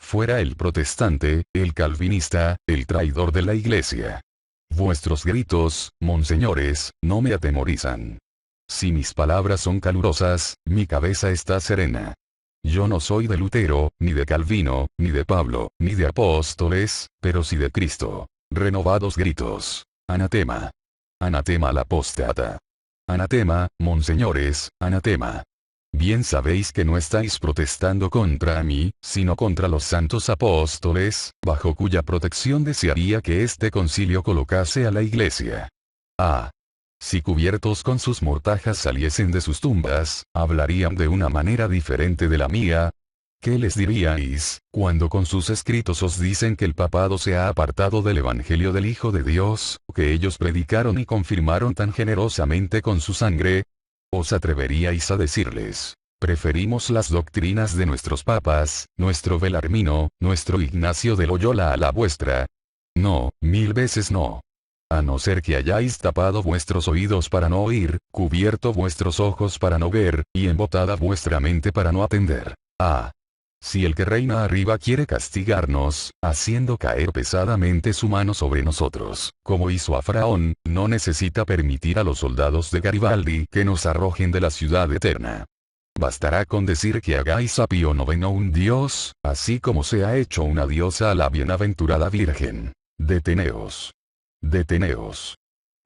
Fuera el protestante, el calvinista, el traidor de la Iglesia. Vuestros gritos, monseñores, no me atemorizan. Si mis palabras son calurosas, mi cabeza está serena. Yo no soy de Lutero, ni de Calvino, ni de Pablo, ni de apóstoles, pero sí de Cristo. Renovados gritos. Anatema. Anatema al apóstata. Anatema, monseñores, anatema. Bien sabéis que no estáis protestando contra mí, sino contra los santos apóstoles, bajo cuya protección desearía que este concilio colocase a la Iglesia. Ah. Si cubiertos con sus mortajas saliesen de sus tumbas, hablarían de una manera diferente de la mía. ¿Qué les diríais, cuando con sus escritos os dicen que el papado se ha apartado del Evangelio del Hijo de Dios, que ellos predicaron y confirmaron tan generosamente con su sangre? ¿Os atreveríais a decirles: preferimos las doctrinas de nuestros papas, nuestro Belarmino, nuestro Ignacio de Loyola a la vuestra? No, 1000 veces no. A no ser que hayáis tapado vuestros oídos para no oír, cubierto vuestros ojos para no ver, y embotada vuestra mente para no atender. Ah. Si el que reina arriba quiere castigarnos, haciendo caer pesadamente su mano sobre nosotros, como hizo a Faraón, no necesita permitir a los soldados de Garibaldi que nos arrojen de la ciudad eterna. Bastará con decir que hagáis a Pío IX un dios, así como se ha hecho una diosa a la bienaventurada Virgen. Deteneos. Deteneos.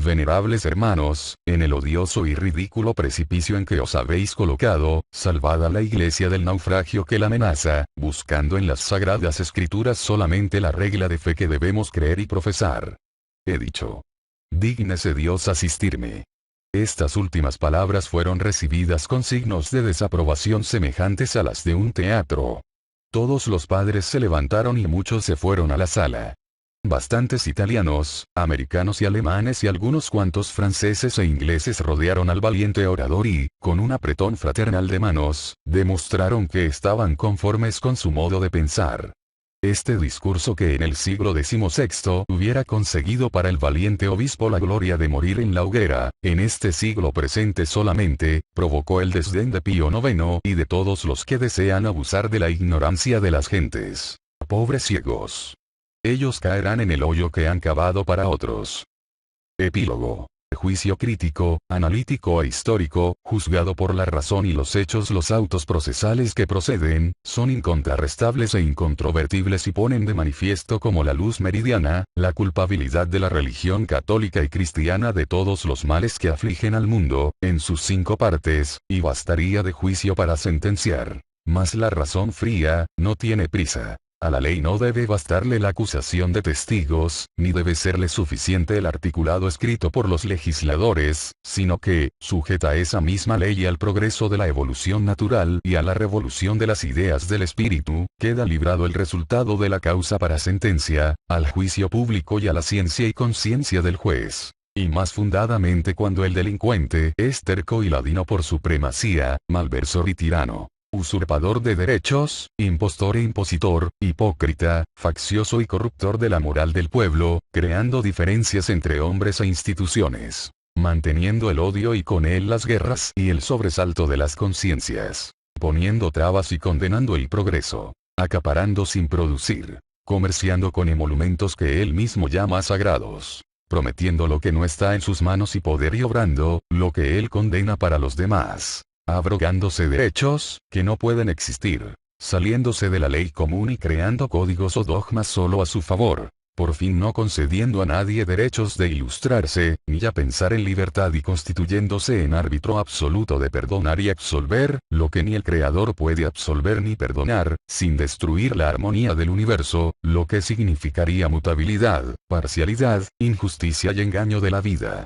Venerables hermanos, en el odioso y ridículo precipicio en que os habéis colocado, salvad a la Iglesia del naufragio que la amenaza, buscando en las sagradas escrituras solamente la regla de fe que debemos creer y profesar. He dicho. Dígnese Dios asistirme. Estas últimas palabras fueron recibidas con signos de desaprobación semejantes a las de un teatro. Todos los padres se levantaron y muchos se fueron a la sala. Bastantes italianos, americanos y alemanes y algunos cuantos franceses e ingleses rodearon al valiente orador y, con un apretón fraternal de manos, demostraron que estaban conformes con su modo de pensar. Este discurso que en el siglo XVI hubiera conseguido para el valiente obispo la gloria de morir en la hoguera, en este siglo presente solamente, provocó el desdén de Pío IX y de todos los que desean abusar de la ignorancia de las gentes. Pobres ciegos. Ellos caerán en el hoyo que han cavado para otros. Epílogo. Juicio crítico, analítico e histórico, juzgado por la razón y los hechos. Los autos procesales que proceden, son incontrarrestables e incontrovertibles y ponen de manifiesto como la luz meridiana, la culpabilidad de la religión católica y cristiana de todos los males que afligen al mundo, en sus 5 partes, y bastaría de juicio para sentenciar. Mas la razón fría, no tiene prisa. A la ley no debe bastarle la acusación de testigos, ni debe serle suficiente el articulado escrito por los legisladores, sino que, sujeta a esa misma ley y al progreso de la evolución natural y a la revolución de las ideas del espíritu, queda librado el resultado de la causa para sentencia, al juicio público y a la ciencia y conciencia del juez. Y más fundadamente cuando el delincuente es terco y ladino por supremacía, malversor y tirano. Usurpador de derechos, impostor e impositor, hipócrita, faccioso y corruptor de la moral del pueblo, creando diferencias entre hombres e instituciones, manteniendo el odio y con él las guerras y el sobresalto de las conciencias, poniendo trabas y condenando el progreso, acaparando sin producir, comerciando con emolumentos que él mismo llama sagrados, prometiendo lo que no está en sus manos y poder y obrando, lo que él condena para los demás. Abrogándose derechos, que no pueden existir, saliéndose de la ley común y creando códigos o dogmas solo a su favor, por fin no concediendo a nadie derechos de ilustrarse, ni a pensar en libertad y constituyéndose en árbitro absoluto de perdonar y absolver, lo que ni el Creador puede absolver ni perdonar, sin destruir la armonía del universo, lo que significaría mutabilidad, parcialidad, injusticia y engaño de la vida.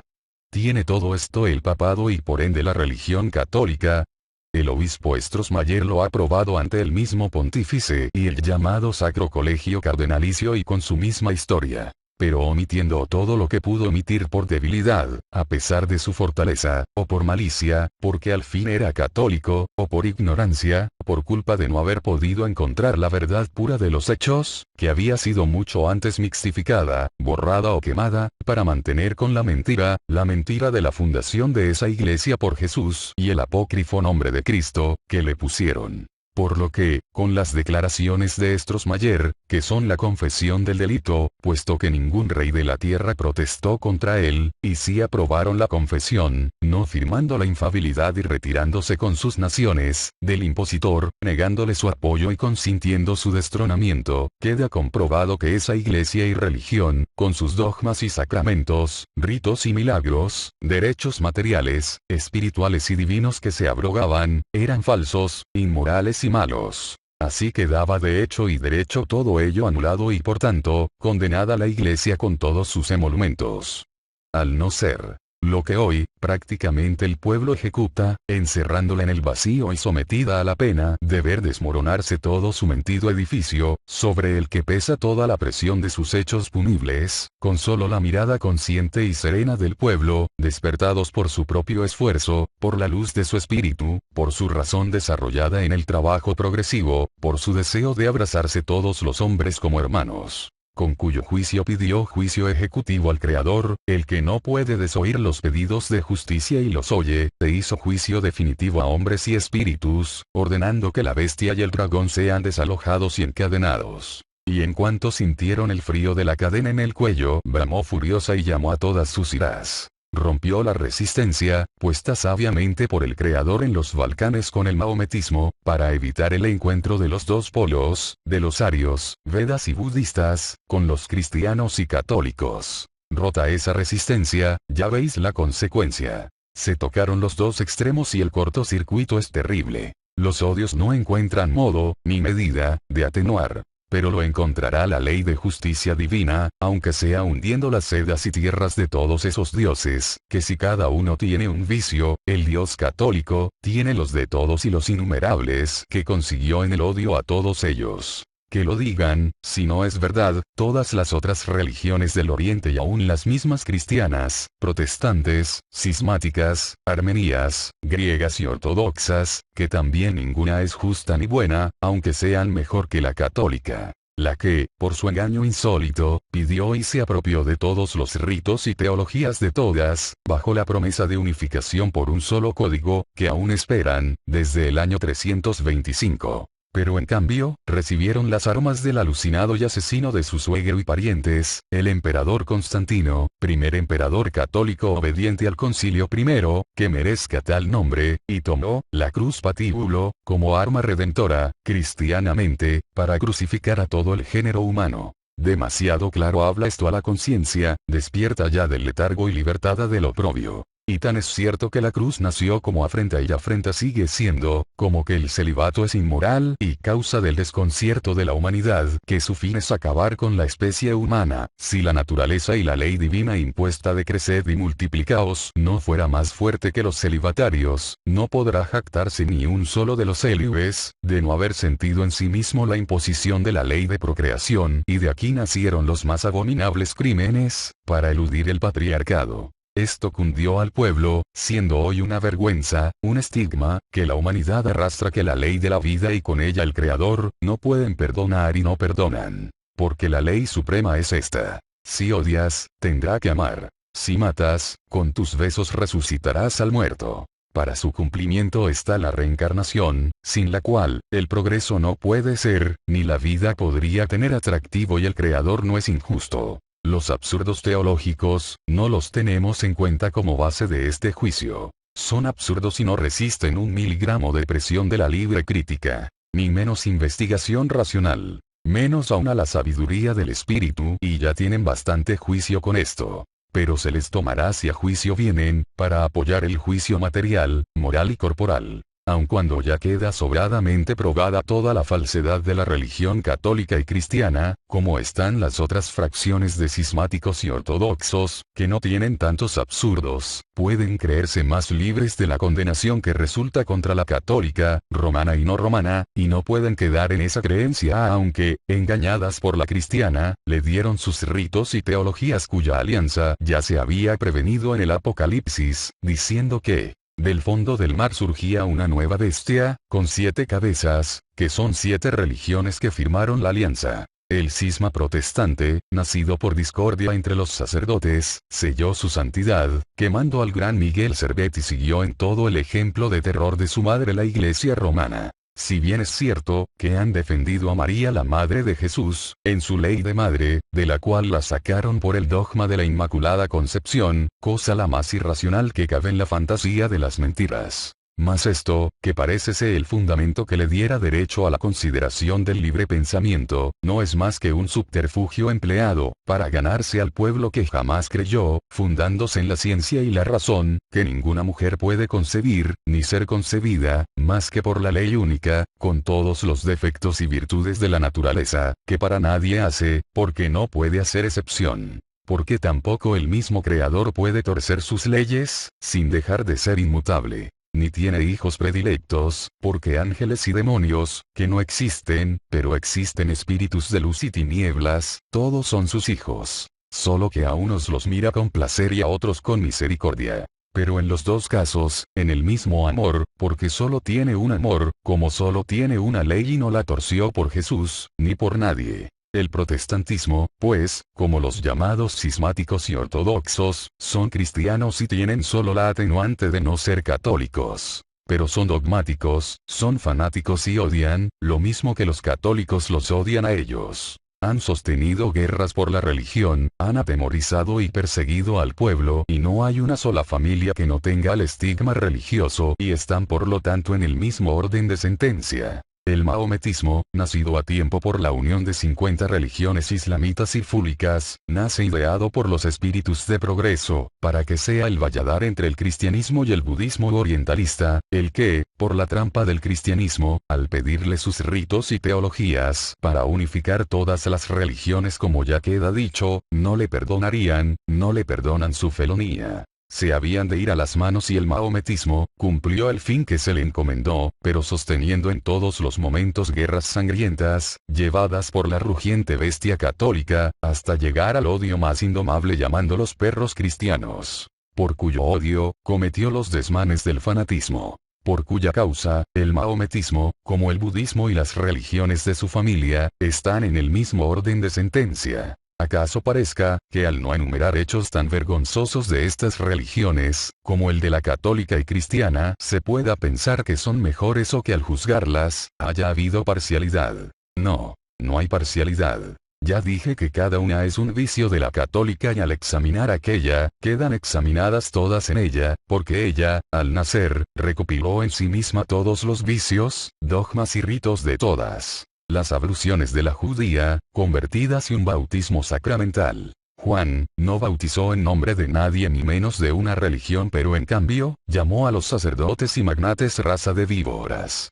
Tiene todo esto el papado y por ende la religión católica. El obispo Strossmayer lo ha aprobado ante el mismo pontífice y el llamado Sacro Colegio Cardenalicio y con su misma historia, pero omitiendo todo lo que pudo omitir por debilidad, a pesar de su fortaleza, o por malicia, porque al fin era católico, o por ignorancia, por culpa de no haber podido encontrar la verdad pura de los hechos, que había sido mucho antes mixtificada, borrada o quemada, para mantener con la mentira de la fundación de esa iglesia por Jesús y el apócrifo nombre de Cristo, que le pusieron. Por lo que, con las declaraciones de Strossmayer, que son la confesión del delito, puesto que ningún rey de la tierra protestó contra él, y sí aprobaron la confesión, no firmando la infabilidad y retirándose con sus naciones, del impositor, negándole su apoyo y consintiendo su destronamiento, queda comprobado que esa iglesia y religión, con sus dogmas y sacramentos, ritos y milagros, derechos materiales, espirituales y divinos que se abrogaban, eran falsos, inmorales y malos. Así quedaba de hecho y derecho todo ello anulado y por tanto, condenada la iglesia con todos sus emolumentos. Al no ser lo que hoy, prácticamente el pueblo ejecuta, encerrándola en el vacío y sometida a la pena de ver desmoronarse todo su mentido edificio, sobre el que pesa toda la presión de sus hechos punibles, con solo la mirada consciente y serena del pueblo, despertados por su propio esfuerzo, por la luz de su espíritu, por su razón desarrollada en el trabajo progresivo, por su deseo de abrazarse todos los hombres como hermanos. Con cuyo juicio pidió juicio ejecutivo al Creador, el que no puede desoír los pedidos de justicia y los oye, se hizo juicio definitivo a hombres y espíritus, ordenando que la bestia y el dragón sean desalojados y encadenados. Y en cuanto sintieron el frío de la cadena en el cuello, bramó furiosa y llamó a todas sus iras. Rompió la resistencia, puesta sabiamente por el Creador en los Balcanes con el maometismo, para evitar el encuentro de los dos polos, de los arios, vedas y budistas, con los cristianos y católicos. Rota esa resistencia, ya veis la consecuencia. Se tocaron los dos extremos y el cortocircuito es terrible. Los odios no encuentran modo, ni medida, de atenuar. pero lo encontrará la ley de justicia divina, aunque sea hundiendo las sedas y tierras de todos esos dioses, que si cada uno tiene un vicio, el Dios católico, tiene los de todos y los innumerables que consiguió en el odio a todos ellos. Que lo digan, si no es verdad, todas las otras religiones del Oriente y aún las mismas cristianas, protestantes, cismáticas, armenias, griegas y ortodoxas, que también ninguna es justa ni buena, aunque sean mejor que la católica. La que, por su engaño insólito, pidió y se apropió de todos los ritos y teologías de todas, bajo la promesa de unificación por un solo código, que aún esperan, desde el año 325. Pero en cambio, recibieron las armas del alucinado y asesino de su suegro y parientes, el emperador Constantino, primer emperador católico obediente al Concilio I, que merezca tal nombre, y tomó la cruz patíbulo, como arma redentora, cristianamente, para crucificar a todo el género humano. Demasiado claro habla esto a la conciencia, despierta ya del letargo y libertada del oprobio. Y tan es cierto que la cruz nació como afrenta y afrenta sigue siendo, como que el celibato es inmoral y causa del desconcierto de la humanidad, que su fin es acabar con la especie humana. Si la naturaleza y la ley divina impuesta de creced y multiplicaos no fuera más fuerte que los celibatarios, no podrá jactarse ni un solo de los célibes, de no haber sentido en sí mismo la imposición de la ley de procreación, y de aquí nacieron los más abominables crímenes, para eludir el patriarcado. Esto cundió al pueblo, siendo hoy una vergüenza, un estigma, que la humanidad arrastra, que la ley de la vida y con ella el Creador, no pueden perdonar y no perdonan. Porque la ley suprema es esta. Si odias, tendrá que amar. Si matas, con tus besos resucitarás al muerto. Para su cumplimiento está la reencarnación, sin la cual, el progreso no puede ser, ni la vida podría tener atractivo y el Creador no es injusto. Los absurdos teológicos, no los tenemos en cuenta como base de este juicio. Son absurdos y no resisten un miligramo de presión de la libre crítica, ni menos investigación racional, menos aún a la sabiduría del espíritu, y ya tienen bastante juicio con esto. Pero se les tomará si a juicio vienen, para apoyar el juicio material, moral y corporal. Aun cuando ya queda sobradamente probada toda la falsedad de la religión católica y cristiana, como están las otras fracciones de cismáticos y ortodoxos, que no tienen tantos absurdos, pueden creerse más libres de la condenación que resulta contra la católica, romana y no romana, y no pueden quedar en esa creencia aunque, engañadas por la cristiana, le dieron sus ritos y teologías cuya alianza ya se había prevenido en el Apocalipsis, diciendo que del fondo del mar surgía una nueva bestia, con 7 cabezas, que son 7 religiones que firmaron la alianza. El cisma protestante, nacido por discordia entre los sacerdotes, selló su santidad, quemando al gran Miguel Servet y siguió en todo el ejemplo de terror de su madre la Iglesia romana. Si bien es cierto, que han defendido a María la Madre de Jesús, en su ley de madre, de la cual la sacaron por el dogma de la Inmaculada Concepción, cosa la más irracional que cabe en la fantasía de las mentiras. Mas esto, que parece ser el fundamento que le diera derecho a la consideración del libre pensamiento, no es más que un subterfugio empleado, para ganarse al pueblo que jamás creyó, fundándose en la ciencia y la razón, que ninguna mujer puede concebir, ni ser concebida, más que por la ley única, con todos los defectos y virtudes de la naturaleza, que para nadie hace, porque no puede hacer excepción. Porque tampoco el mismo Creador puede torcer sus leyes, sin dejar de ser inmutable. Ni tiene hijos predilectos, porque ángeles y demonios, que no existen, pero existen espíritus de luz y tinieblas, todos son sus hijos. Solo que a unos los mira con placer y a otros con misericordia. Pero en los dos casos, en el mismo amor, porque solo tiene un amor, como solo tiene una ley y no la torció por Jesús, ni por nadie. El protestantismo, pues, como los llamados cismáticos y ortodoxos, son cristianos y tienen solo la atenuante de no ser católicos. Pero son dogmáticos, son fanáticos y odian, lo mismo que los católicos los odian a ellos. Han sostenido guerras por la religión, han atemorizado y perseguido al pueblo y no hay una sola familia que no tenga el estigma religioso y están por lo tanto en el mismo orden de sentencia. El maometismo, nacido a tiempo por la unión de 50 religiones islamitas y fúlicas, nace ideado por los espíritus de progreso, para que sea el valladar entre el cristianismo y el budismo orientalista, el que, por la trampa del cristianismo, al pedirle sus ritos y teologías para unificar todas las religiones como ya queda dicho, no le perdonarían, no le perdonan su felonía. Se habían de ir a las manos y el maometismo cumplió el fin que se le encomendó, pero sosteniendo en todos los momentos guerras sangrientas, llevadas por la rugiente bestia católica, hasta llegar al odio más indomable llamándolos perros cristianos. Por cuyo odio, cometió los desmanes del fanatismo. Por cuya causa, el maometismo, como el budismo y las religiones de su familia, están en el mismo orden de sentencia. ¿Acaso parezca, que al no enumerar hechos tan vergonzosos de estas religiones, como el de la católica y cristiana, se pueda pensar que son mejores o que al juzgarlas, haya habido parcialidad? No, no hay parcialidad. Ya dije que cada una es un vicio de la católica y al examinar aquella, quedan examinadas todas en ella, porque ella, al nacer, recopiló en sí misma todos los vicios, dogmas y ritos de todas las abluciones de la judía, convertidas y un bautismo sacramental. Juan, no bautizó en nombre de nadie ni menos de una religión, pero en cambio, llamó a los sacerdotes y magnates raza de víboras.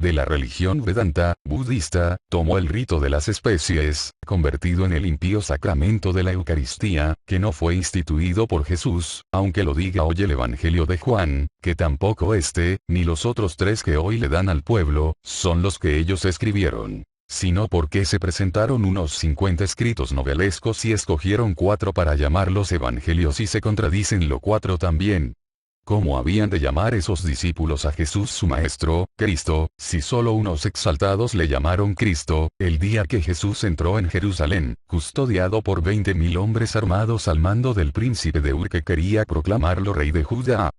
De la religión Vedanta, budista, tomó el rito de las especies, convertido en el impío sacramento de la Eucaristía, que no fue instituido por Jesús, aunque lo diga hoy el Evangelio de Juan, que tampoco este, ni los otros 3 que hoy le dan al pueblo, son los que ellos escribieron, sino porque se presentaron unos 50 escritos novelescos y escogieron 4 para llamarlos evangelios y se contradicen los 4 también. ¿Cómo habían de llamar esos discípulos a Jesús su Maestro, Cristo, si solo unos exaltados le llamaron Cristo, el día que Jesús entró en Jerusalén, custodiado por 20.000 hombres armados al mando del príncipe de Ur que quería proclamarlo rey de Judá?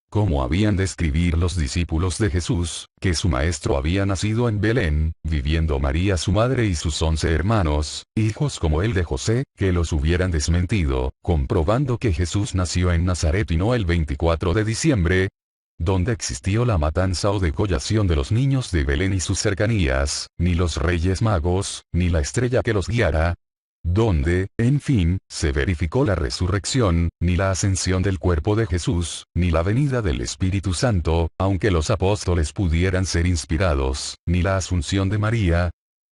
¿Cómo habían de escribir los discípulos de Jesús, que su maestro había nacido en Belén, viviendo María su madre y sus 11 hermanos, hijos como el de José, que los hubieran desmentido, comprobando que Jesús nació en Nazaret y no el 24 de diciembre? Donde existió la matanza o degollación de los niños de Belén y sus cercanías, ni los reyes magos, ni la estrella que los guiara. Donde, en fin, se verificó la resurrección, ni la ascensión del cuerpo de Jesús, ni la venida del Espíritu Santo, aunque los apóstoles pudieran ser inspirados, ni la asunción de María.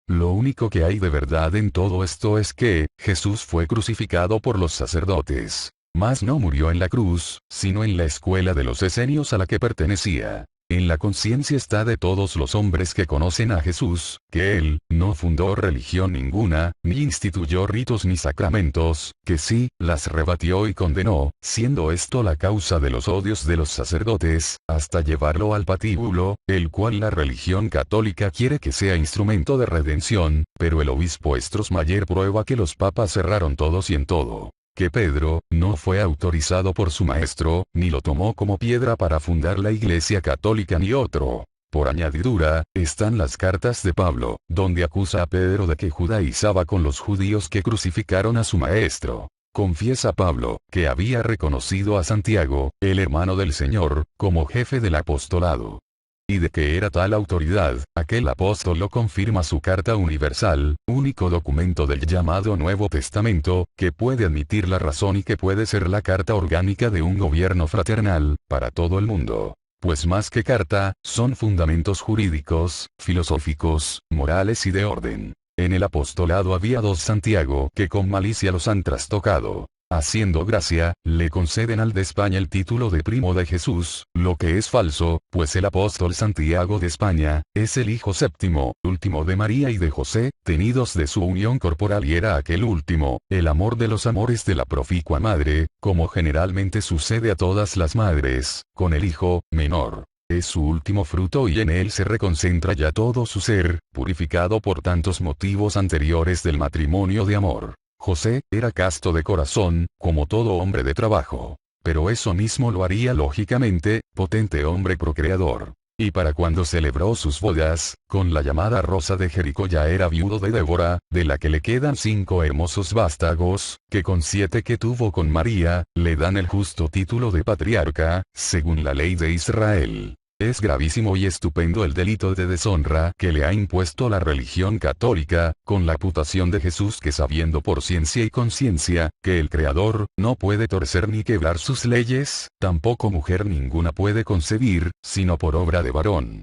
Lo único que hay de verdad en todo esto es que, Jesús fue crucificado por los sacerdotes. Mas no murió en la cruz, sino en la escuela de los esenios a la que pertenecía. En la conciencia está de todos los hombres que conocen a Jesús, que Él, no fundó religión ninguna, ni instituyó ritos ni sacramentos, que sí, las rebatió y condenó, siendo esto la causa de los odios de los sacerdotes, hasta llevarlo al patíbulo, el cual la religión católica quiere que sea instrumento de redención, pero el obispo Strossmayer prueba que los papas cerraron todos y en todo. Que Pedro, no fue autorizado por su maestro, ni lo tomó como piedra para fundar la Iglesia Católica ni otro. Por añadidura, están las cartas de Pablo, donde acusa a Pedro de que judaizaba con los judíos que crucificaron a su maestro. Confiesa Pablo, que había reconocido a Santiago, el hermano del Señor, como jefe del apostolado. Y de que era tal autoridad, aquel apóstol lo confirma su carta universal, único documento del llamado Nuevo Testamento, que puede admitir la razón y que puede ser la carta orgánica de un gobierno fraternal, para todo el mundo. Pues más que carta, son fundamentos jurídicos, filosóficos, morales y de orden. En el apostolado había 2 Santiago que con malicia los han trastocado. Haciendo gracia, le conceden al de España el título de primo de Jesús, lo que es falso, pues el apóstol Santiago de España, es el hijo séptimo, último de María y de José, tenidos de su unión corporal y era aquel último, el amor de los amores de la proficua madre, como generalmente sucede a todas las madres, con el hijo, menor. Es su último fruto y en él se reconcentra ya todo su ser, purificado por tantos motivos anteriores del matrimonio de amor. José, era casto de corazón, como todo hombre de trabajo. Pero eso mismo lo haría lógicamente, potente hombre procreador. Y para cuando celebró sus bodas, con la llamada Rosa de Jericó ya era viudo de Débora, de la que le quedan 5 hermosos vástagos, que con 7 que tuvo con María, le dan el justo título de patriarca, según la ley de Israel. Es gravísimo y estupendo el delito de deshonra que le ha impuesto la religión católica, con la putación de Jesús, que sabiendo por ciencia y conciencia, que el Creador no puede torcer ni quebrar sus leyes, tampoco mujer ninguna puede concebir, sino por obra de varón.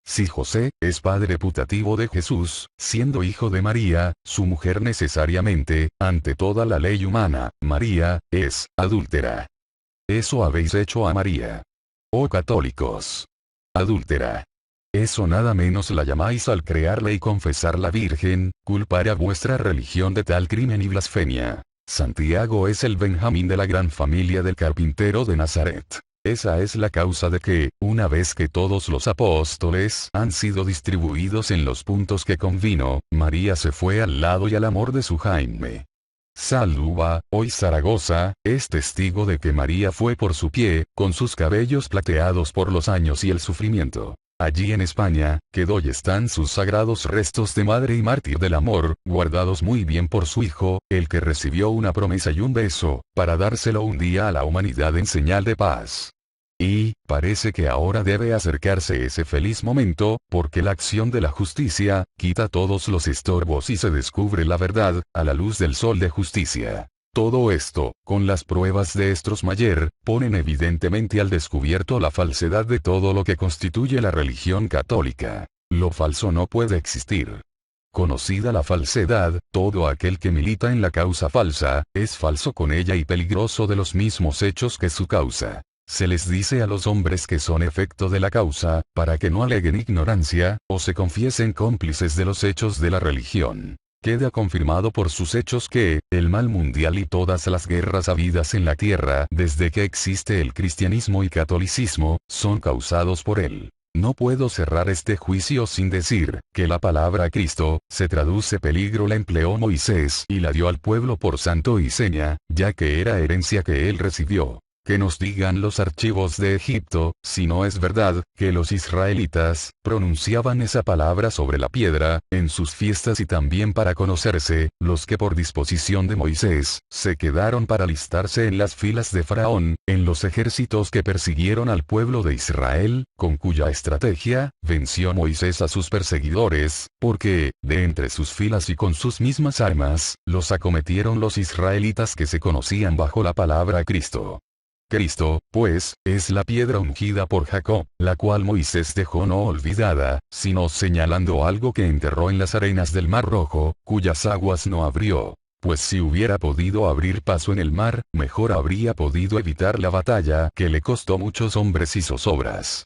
Si José es padre putativo de Jesús, siendo hijo de María, su mujer necesariamente, ante toda la ley humana, María, es adúltera. Eso habéis hecho a María. Oh católicos. Adúltera. Eso nada menos la llamáis al crearla y confesarla virgen, culpar a vuestra religión de tal crimen y blasfemia. Santiago es el Benjamín de la gran familia del carpintero de Nazaret. Esa es la causa de que, una vez que todos los apóstoles han sido distribuidos en los puntos que convino, María se fue al lado y al amor de su Jaime. Salúa, hoy Zaragoza, es testigo de que María fue por su pie, con sus cabellos plateados por los años y el sufrimiento. Allí en España, quedó y están sus sagrados restos de madre y mártir del amor, guardados muy bien por su hijo, el que recibió una promesa y un beso, para dárselo un día a la humanidad en señal de paz. Y, parece que ahora debe acercarse ese feliz momento, porque la acción de la justicia, quita todos los estorbos y se descubre la verdad, a la luz del sol de justicia. Todo esto, con las pruebas de Strossmayer, ponen evidentemente al descubierto la falsedad de todo lo que constituye la religión católica. Lo falso no puede existir. Conocida la falsedad, todo aquel que milita en la causa falsa, es falso con ella y peligroso de los mismos hechos que su causa. Se les dice a los hombres que son efecto de la causa, para que no aleguen ignorancia, o se confiesen cómplices de los hechos de la religión. Queda confirmado por sus hechos que, el mal mundial y todas las guerras habidas en la tierra, desde que existe el cristianismo y catolicismo, son causados por él. No puedo cerrar este juicio sin decir, que la palabra Cristo, se traduce peligro la empleó Moisés y la dio al pueblo por santo y seña, ya que era herencia que él recibió. Que nos digan los archivos de Egipto, si no es verdad, que los israelitas, pronunciaban esa palabra sobre la piedra, en sus fiestas y también para conocerse, los que por disposición de Moisés, se quedaron para alistarse en las filas de Faraón, en los ejércitos que persiguieron al pueblo de Israel, con cuya estrategia, venció Moisés a sus perseguidores, porque, de entre sus filas y con sus mismas armas, los acometieron los israelitas que se conocían bajo la palabra Cristo. Cristo, pues, es la piedra ungida por Jacob, la cual Moisés dejó no olvidada, sino señalando algo que enterró en las arenas del Mar Rojo, cuyas aguas no abrió. Pues si hubiera podido abrir paso en el mar, mejor habría podido evitar la batalla que le costó muchos hombres y zozobras.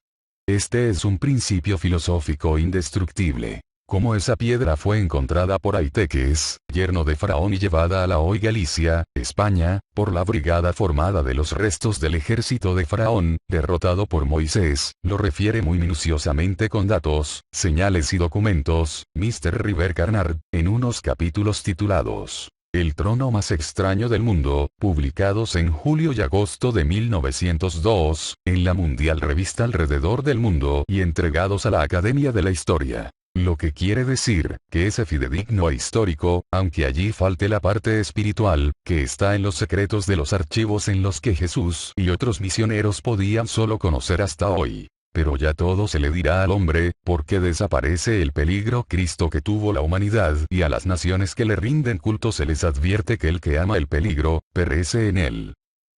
Este es un principio filosófico indestructible. Como esa piedra fue encontrada por Aiteques, yerno de Faraón y llevada a la hoy Galicia, España, por la brigada formada de los restos del ejército de Faraón, derrotado por Moisés, lo refiere muy minuciosamente con datos, señales y documentos, Mr. River Carnard, en unos capítulos titulados El trono más extraño del mundo, publicados en julio y agosto de 1902, en la Mundial Revista Alrededor del Mundo y entregados a la Academia de la Historia. Lo que quiere decir, que es fidedigno e histórico, aunque allí falte la parte espiritual, que está en los secretos de los archivos en los que Jesús y otros misioneros podían solo conocer hasta hoy. Pero ya todo se le dirá al hombre, porque desaparece el peligro Cristo que tuvo la humanidad y a las naciones que le rinden culto se les advierte que el que ama el peligro, perece en él.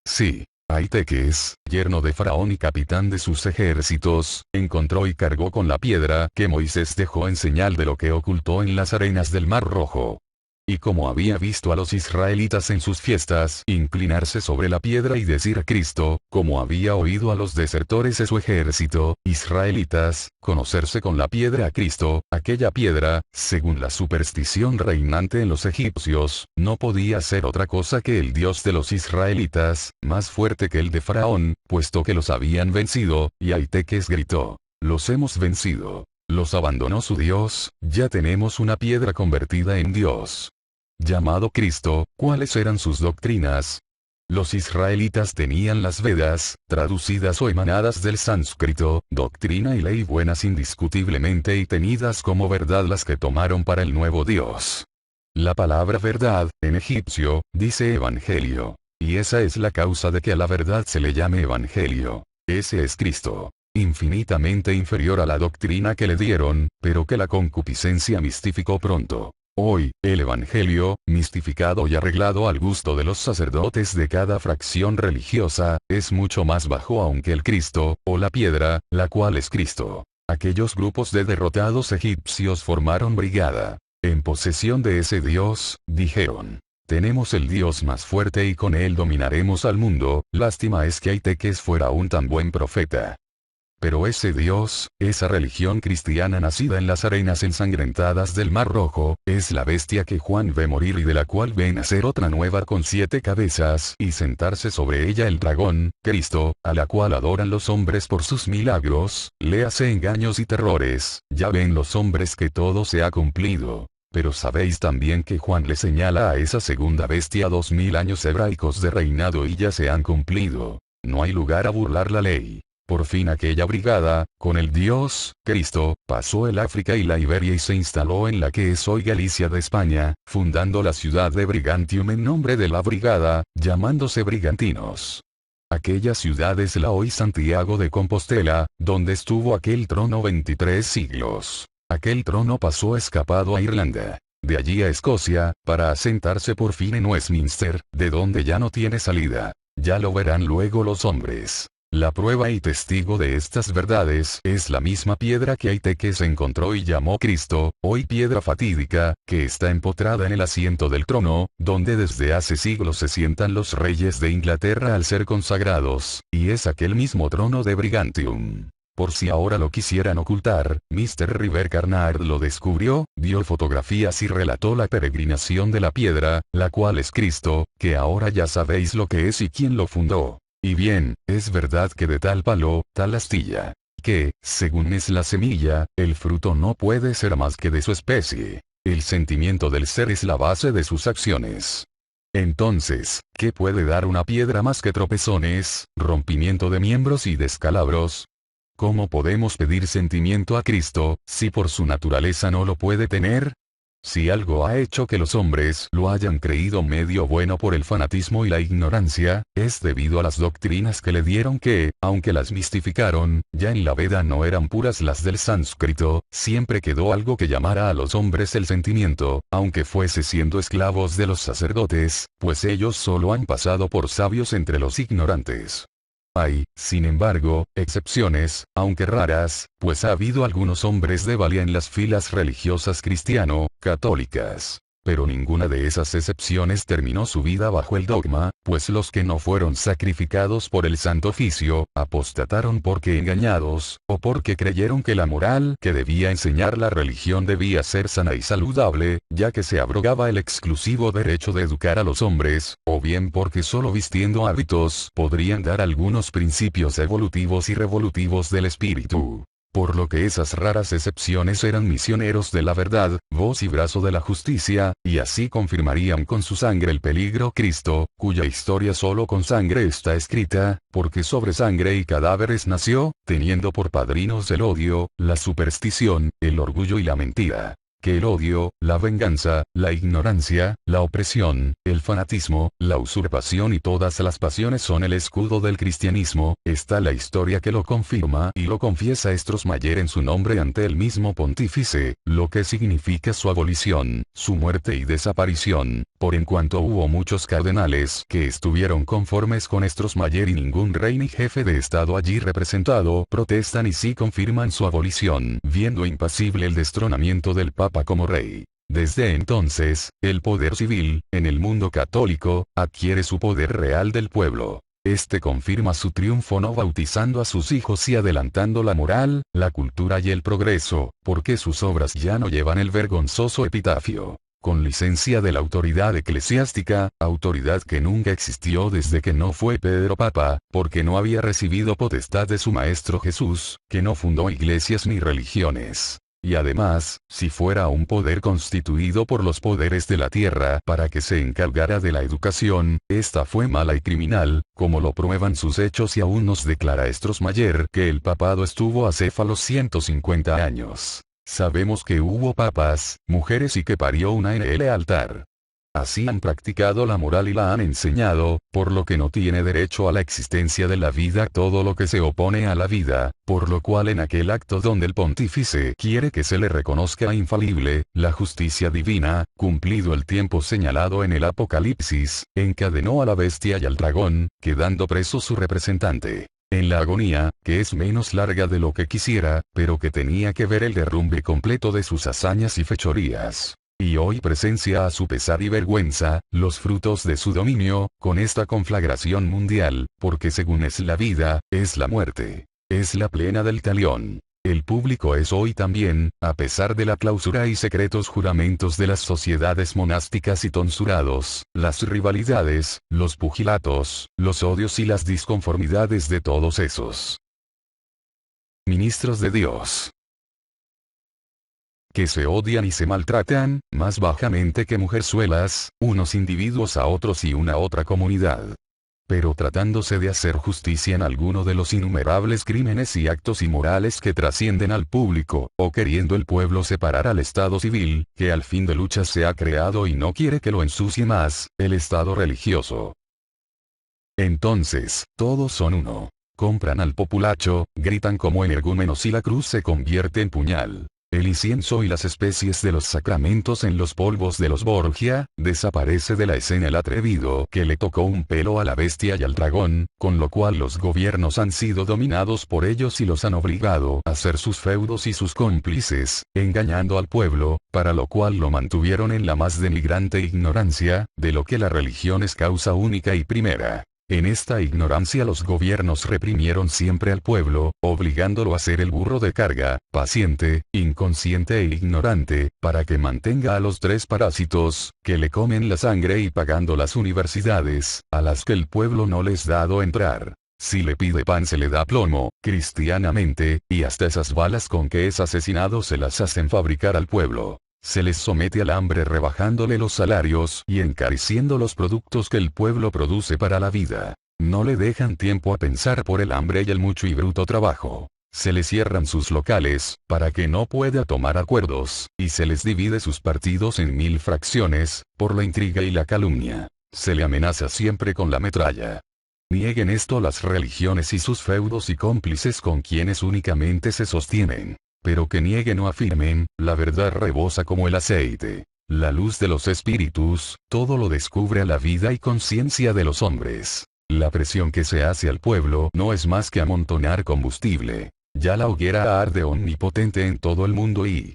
Sí. Aiteques, yerno de Faraón y capitán de sus ejércitos, encontró y cargó con la piedra que Moisés dejó en señal de lo que ocultó en las arenas del Mar Rojo. Y como había visto a los israelitas en sus fiestas inclinarse sobre la piedra y decir Cristo, como había oído a los desertores de su ejército, israelitas, conocerse con la piedra a Cristo, aquella piedra, según la superstición reinante en los egipcios, no podía ser otra cosa que el Dios de los israelitas, más fuerte que el de Faraón, puesto que los habían vencido, y Aiteques gritó: los hemos vencido. Los abandonó su Dios, ya tenemos una piedra convertida en Dios. Llamado Cristo, ¿cuáles eran sus doctrinas? Los israelitas tenían las Vedas, traducidas o emanadas del sánscrito, doctrina y ley buenas indiscutiblemente y tenidas como verdad las que tomaron para el nuevo Dios. La palabra verdad, en egipcio, dice evangelio. Y esa es la causa de que a la verdad se le llame evangelio. Ese es Cristo. infinitamente inferior a la doctrina que le dieron, pero que la concupiscencia mistificó pronto. Hoy, el Evangelio, mistificado y arreglado al gusto de los sacerdotes de cada fracción religiosa, es mucho más bajo aún que el Cristo, o la piedra, la cual es Cristo. Aquellos grupos de derrotados egipcios formaron brigada. En posesión de ese Dios, dijeron. Tenemos el Dios más fuerte y con él dominaremos al mundo, lástima es que Aiteques fuera un tan buen profeta. Pero ese Dios, esa religión cristiana nacida en las arenas ensangrentadas del Mar Rojo, es la bestia que Juan ve morir y de la cual ve nacer otra nueva con 7 cabezas y sentarse sobre ella el dragón, Cristo, a la cual adoran los hombres por sus milagros, léase engaños y terrores, ya ven los hombres que todo se ha cumplido. Pero sabéis también que Juan le señala a esa segunda bestia 2000 años hebraicos de reinado y ya se han cumplido. No hay lugar a burlar la ley. Por fin aquella brigada, con el Dios, Cristo, pasó el África y la Iberia y se instaló en la que es hoy Galicia de España, fundando la ciudad de Brigantium en nombre de la brigada, llamándose brigantinos. Aquella ciudad es la hoy Santiago de Compostela, donde estuvo aquel trono 23 siglos. Aquel trono pasó escapado a Irlanda. De allí a Escocia, para asentarse por fin en Westminster, de donde ya no tiene salida. Ya lo verán luego los hombres. La prueba y testigo de estas verdades es la misma piedra que Aiteques encontró y llamó Cristo, hoy piedra fatídica, que está empotrada en el asiento del trono, donde desde hace siglos se sientan los reyes de Inglaterra al ser consagrados, y es aquel mismo trono de Brigantium. Por si ahora lo quisieran ocultar, Mr. River Carnard lo descubrió, dio fotografías y relató la peregrinación de la piedra, la cual es Cristo, que ahora ya sabéis lo que es y quién lo fundó. Y bien, es verdad que de tal palo, tal astilla. Que, según es la semilla, el fruto no puede ser más que de su especie. El sentimiento del ser es la base de sus acciones. Entonces, ¿qué puede dar una piedra más que tropezones, rompimiento de miembros y descalabros? ¿Cómo podemos pedir sentimiento a Cristo, si por su naturaleza no lo puede tener? Si algo ha hecho que los hombres lo hayan creído medio bueno por el fanatismo y la ignorancia, es debido a las doctrinas que le dieron que, aunque las mistificaron, ya en la Veda no eran puras las del sánscrito, siempre quedó algo que llamara a los hombres el sentimiento, aunque fuese siendo esclavos de los sacerdotes, pues ellos solo han pasado por sabios entre los ignorantes. Hay, sin embargo, excepciones, aunque raras, pues ha habido algunos hombres de valía en las filas religiosas cristiano-católicas. Pero ninguna de esas excepciones terminó su vida bajo el dogma, pues los que no fueron sacrificados por el santo oficio, apostataron porque engañados, o porque creyeron que la moral que debía enseñar la religión debía ser sana y saludable, ya que se abrogaba el exclusivo derecho de educar a los hombres, o bien porque solo vistiendo hábitos podrían dar algunos principios evolutivos y revolutivos del espíritu. Por lo que esas raras excepciones eran misioneros de la verdad, voz y brazo de la justicia, y así confirmarían con su sangre el peligro Cristo, cuya historia solo con sangre está escrita, porque sobre sangre y cadáveres nació, teniendo por padrinos el odio, la superstición, el orgullo y la mentira. Que el odio, la venganza, la ignorancia, la opresión, el fanatismo, la usurpación y todas las pasiones son el escudo del cristianismo, está la historia que lo confirma y lo confiesa Strossmayer en su nombre ante el mismo pontífice, lo que significa su abolición, su muerte y desaparición, por en cuanto hubo muchos cardenales que estuvieron conformes con Strossmayer y ningún rey ni jefe de estado allí representado protestan y sí confirman su abolición, viendo impasible el destronamiento del Papa como rey. Desde entonces, el poder civil, en el mundo católico, adquiere su poder real del pueblo. Este confirma su triunfo no bautizando a sus hijos y adelantando la moral, la cultura y el progreso, porque sus obras ya no llevan el vergonzoso epitafio. Con licencia de la autoridad eclesiástica, autoridad que nunca existió desde que no fue Pedro Papa, porque no había recibido potestad de su Maestro Jesús, que no fundó iglesias ni religiones. Y además, si fuera un poder constituido por los poderes de la tierra para que se encargara de la educación, esta fue mala y criminal, como lo prueban sus hechos y aún nos declara Strossmayer que el papado estuvo acéfalo 150 años. Sabemos que hubo papas, mujeres y que parió una en el altar. Así han practicado la moral y la han enseñado, por lo que no tiene derecho a la existencia de la vida todo lo que se opone a la vida, por lo cual en aquel acto donde el pontífice quiere que se le reconozca infalible, la justicia divina, cumplido el tiempo señalado en el Apocalipsis, encadenó a la bestia y al dragón, quedando preso su representante. En la agonía, que es menos larga de lo que quisiera, pero que tenía que ver el derrumbe completo de sus hazañas y fechorías. Y hoy presencia a su pesar y vergüenza, los frutos de su dominio, con esta conflagración mundial, porque según es la vida, es la muerte. Es la plena del talión. El público es hoy también, a pesar de la clausura y secretos juramentos de las sociedades monásticas y tonsurados, las rivalidades, los pugilatos, los odios y las disconformidades de todos esos ministros de Dios, que se odian y se maltratan, más bajamente que mujerzuelas, unos individuos a otros y una otra comunidad. Pero tratándose de hacer justicia en alguno de los innumerables crímenes y actos inmorales que trascienden al público, o queriendo el pueblo separar al Estado civil, que al fin de lucha se ha creado y no quiere que lo ensucie más, el Estado religioso. Entonces, todos son uno. Compran al populacho, gritan como energúmenos y la cruz se convierte en puñal. El incienso y las especies de los sacramentos en los polvos de los Borgia, desaparece de la escena el atrevido que le tocó un pelo a la bestia y al dragón, con lo cual los gobiernos han sido dominados por ellos y los han obligado a ser sus feudos y sus cómplices, engañando al pueblo, para lo cual lo mantuvieron en la más denigrante ignorancia, de lo que la religión es causa única y primera. En esta ignorancia los gobiernos reprimieron siempre al pueblo, obligándolo a ser el burro de carga, paciente, inconsciente e ignorante, para que mantenga a los tres parásitos, que le comen la sangre y pagando las universidades, a las que el pueblo no les ha dado entrar. Si le pide pan se le da plomo, cristianamente, y hasta esas balas con que es asesinado se las hacen fabricar al pueblo. Se les somete al hambre rebajándole los salarios y encareciendo los productos que el pueblo produce para la vida. No le dejan tiempo a pensar por el hambre y el mucho y bruto trabajo. Se le cierran sus locales, para que no pueda tomar acuerdos, y se les divide sus partidos en 1000 fracciones, por la intriga y la calumnia. Se le amenaza siempre con la metralla. Nieguen esto las religiones y sus feudos y cómplices con quienes únicamente se sostienen. Pero que nieguen o afirmen, la verdad rebosa como el aceite. La luz de los espíritus, todo lo descubre a la vida y conciencia de los hombres. La presión que se hace al pueblo no es más que amontonar combustible. Ya la hoguera arde omnipotente en todo el mundo y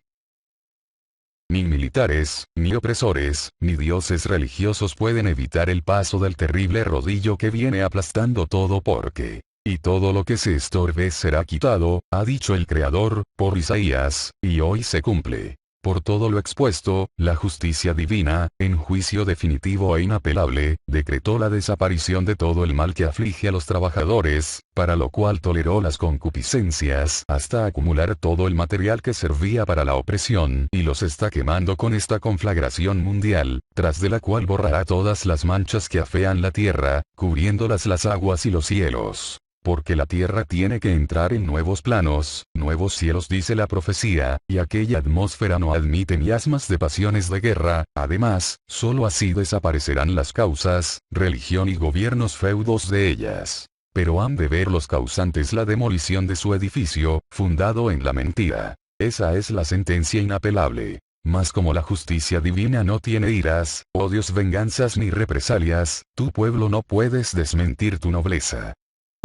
ni militares, ni opresores, ni dioses religiosos pueden evitar el paso del terrible rodillo que viene aplastando todo porque y todo lo que se estorbe será quitado, ha dicho el Creador, por Isaías, y hoy se cumple. Por todo lo expuesto, la justicia divina, en juicio definitivo e inapelable, decretó la desaparición de todo el mal que aflige a los trabajadores, para lo cual toleró las concupiscencias hasta acumular todo el material que servía para la opresión y los está quemando con esta conflagración mundial, tras de la cual borrará todas las manchas que afean la tierra, cubriéndolas las aguas y los cielos. Porque la tierra tiene que entrar en nuevos planos, nuevos cielos dice la profecía, y aquella atmósfera no admite miasmas de pasiones de guerra, además, sólo así desaparecerán las causas, religión y gobiernos feudos de ellas. Pero han de ver los causantes la demolición de su edificio, fundado en la mentira. Esa es la sentencia inapelable. Mas como la justicia divina no tiene iras, odios, venganzas ni represalias, tu pueblo no puedes desmentir tu nobleza.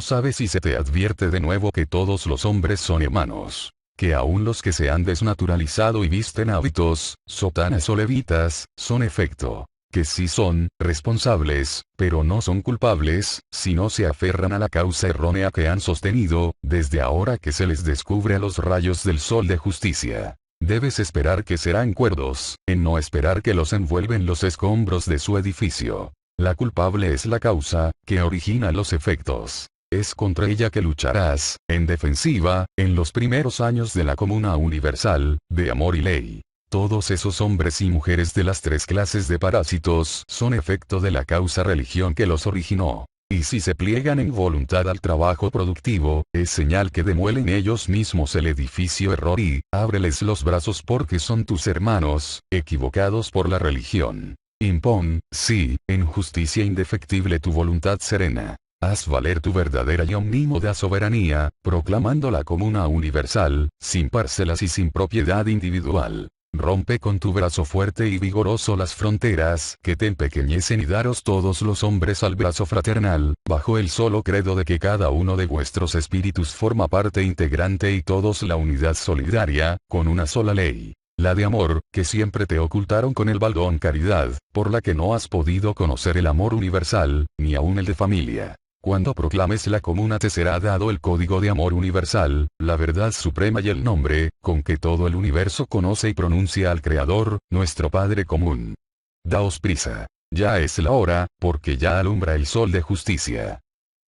¿Sabes si se te advierte de nuevo que todos los hombres son hermanos? Que aún los que se han desnaturalizado y visten hábitos, sotanas o levitas, son efecto. Que sí son responsables, pero no son culpables, si no se aferran a la causa errónea que han sostenido, desde ahora que se les descubre a los rayos del sol de justicia. Debes esperar que serán cuerdos, en no esperar que los envuelven los escombros de su edificio. La culpable es la causa, que origina los efectos. Es contra ella que lucharás, en defensiva, en los primeros años de la Comuna Universal, de amor y ley. Todos esos hombres y mujeres de las tres clases de parásitos son efecto de la causa religión que los originó. Y si se pliegan en voluntad al trabajo productivo, es señal que demuelen ellos mismos el edificio error y, ábreles los brazos porque son tus hermanos, equivocados por la religión. Impón, sí, en justicia indefectible tu voluntad serena. Haz valer tu verdadera y omnímoda soberanía, proclamándola como una universal, sin parcelas y sin propiedad individual. Rompe con tu brazo fuerte y vigoroso las fronteras que te empequeñecen y daros todos los hombres al brazo fraternal, bajo el solo credo de que cada uno de vuestros espíritus forma parte integrante y todos la unidad solidaria, con una sola ley. La de amor, que siempre te ocultaron con el baldón caridad, por la que no has podido conocer el amor universal, ni aun el de familia. Cuando proclames la comuna te será dado el código de amor universal, la verdad suprema y el nombre, con que todo el universo conoce y pronuncia al Creador, nuestro Padre común. Daos prisa. Ya es la hora, porque ya alumbra el sol de justicia.